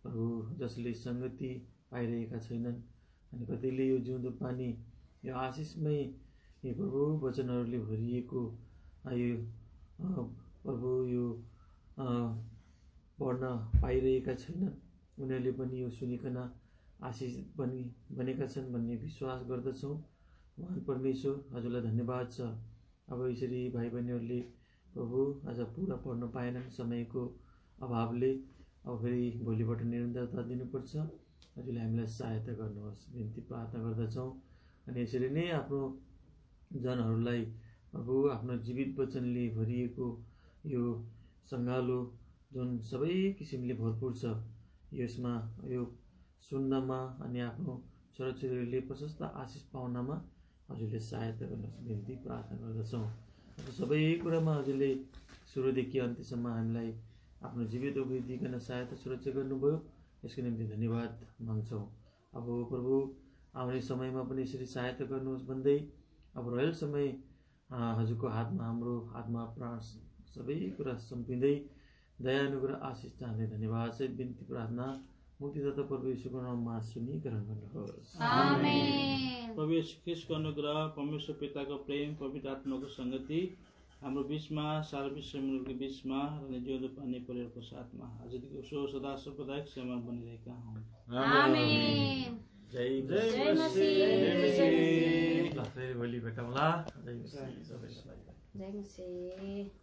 प्रभु जसले सङ्गति पाइरहेका छैनन् अनि कतिले यो जिउँदो पानी यो आशिषमै यो प्रभु वचनहरूले भरिएको यो प्रभु यो पढ्न पाइरहेका छैनन् उनीहरूले पनि यो सुनिकन आशिष बनेका छन् भन्ने विश्वास गर्दछौँ। महान परमेश्वर हजुरलाई धन्यवाद छ। अब यसरी भाइ बहिनीहरूले प्रभु आज पुरा पढ्न पाएनन् समयको अभावले, अब फेरि भोलिबाट निरन्तरता दिनुपर्छ। हजुरले हामीलाई सहायता गर्नुहोस् बिन्ती प्रार्थना गर्दछौँ। अनि यसरी नै आफ्नो जनहरूलाई प्रभु आफ्नो जीवित वचनले भरिएको यो सङ्गालो जुन सबै किसिमले भरपूर छ यसमा यो सुन्नमा अनि आफ्नो छोराछोरीहरूले प्रशस्त आशिष पाउनमा हजुरले सहायता गर्नुहोस् बिन्ती प्रार्थना गर्दछौँ। सबै कुरामा हजुरले सुरुदेखि अन्त्यसम्म हामीलाई आफ्नो जीवित वृद्धि गर्न सहायता सुरक्षा गर्नुभयो, यसको निम्ति धन्यवाद माग्छौँ। अब प्रभु आउने समयमा पनि यसरी सहायता गर्नुहोस् भन्दै अब रहेल समय हजुरको हातमा हाम्रो आत्मा प्राण सबै कुरा सुम्पिँदै दया अनुग्रह आशिष चाहँदै धन्यवाद सहित बिन्ती प्रार्थना मुक्तिदाता प्रभु यीशुको नाममा सुनि ग्रहण गर्नुहोस्।
आमेन।
प्रभु यीशु ख्रीष्टको अनुग्रह, परमेश्वर पिताको प्रेम, पवित्र आत्माको संगति हाम्रो बीचमा, सारा विश्वको बीचमा र जिउँदो पानी परिवारको साथमा आजदेखि सदा सर्वदा सेवा बनिरहेका हुन्।
आमेन।
जय मसीह। फेरि भोलि भेटौँला। जय मसीह।
जय मसीह।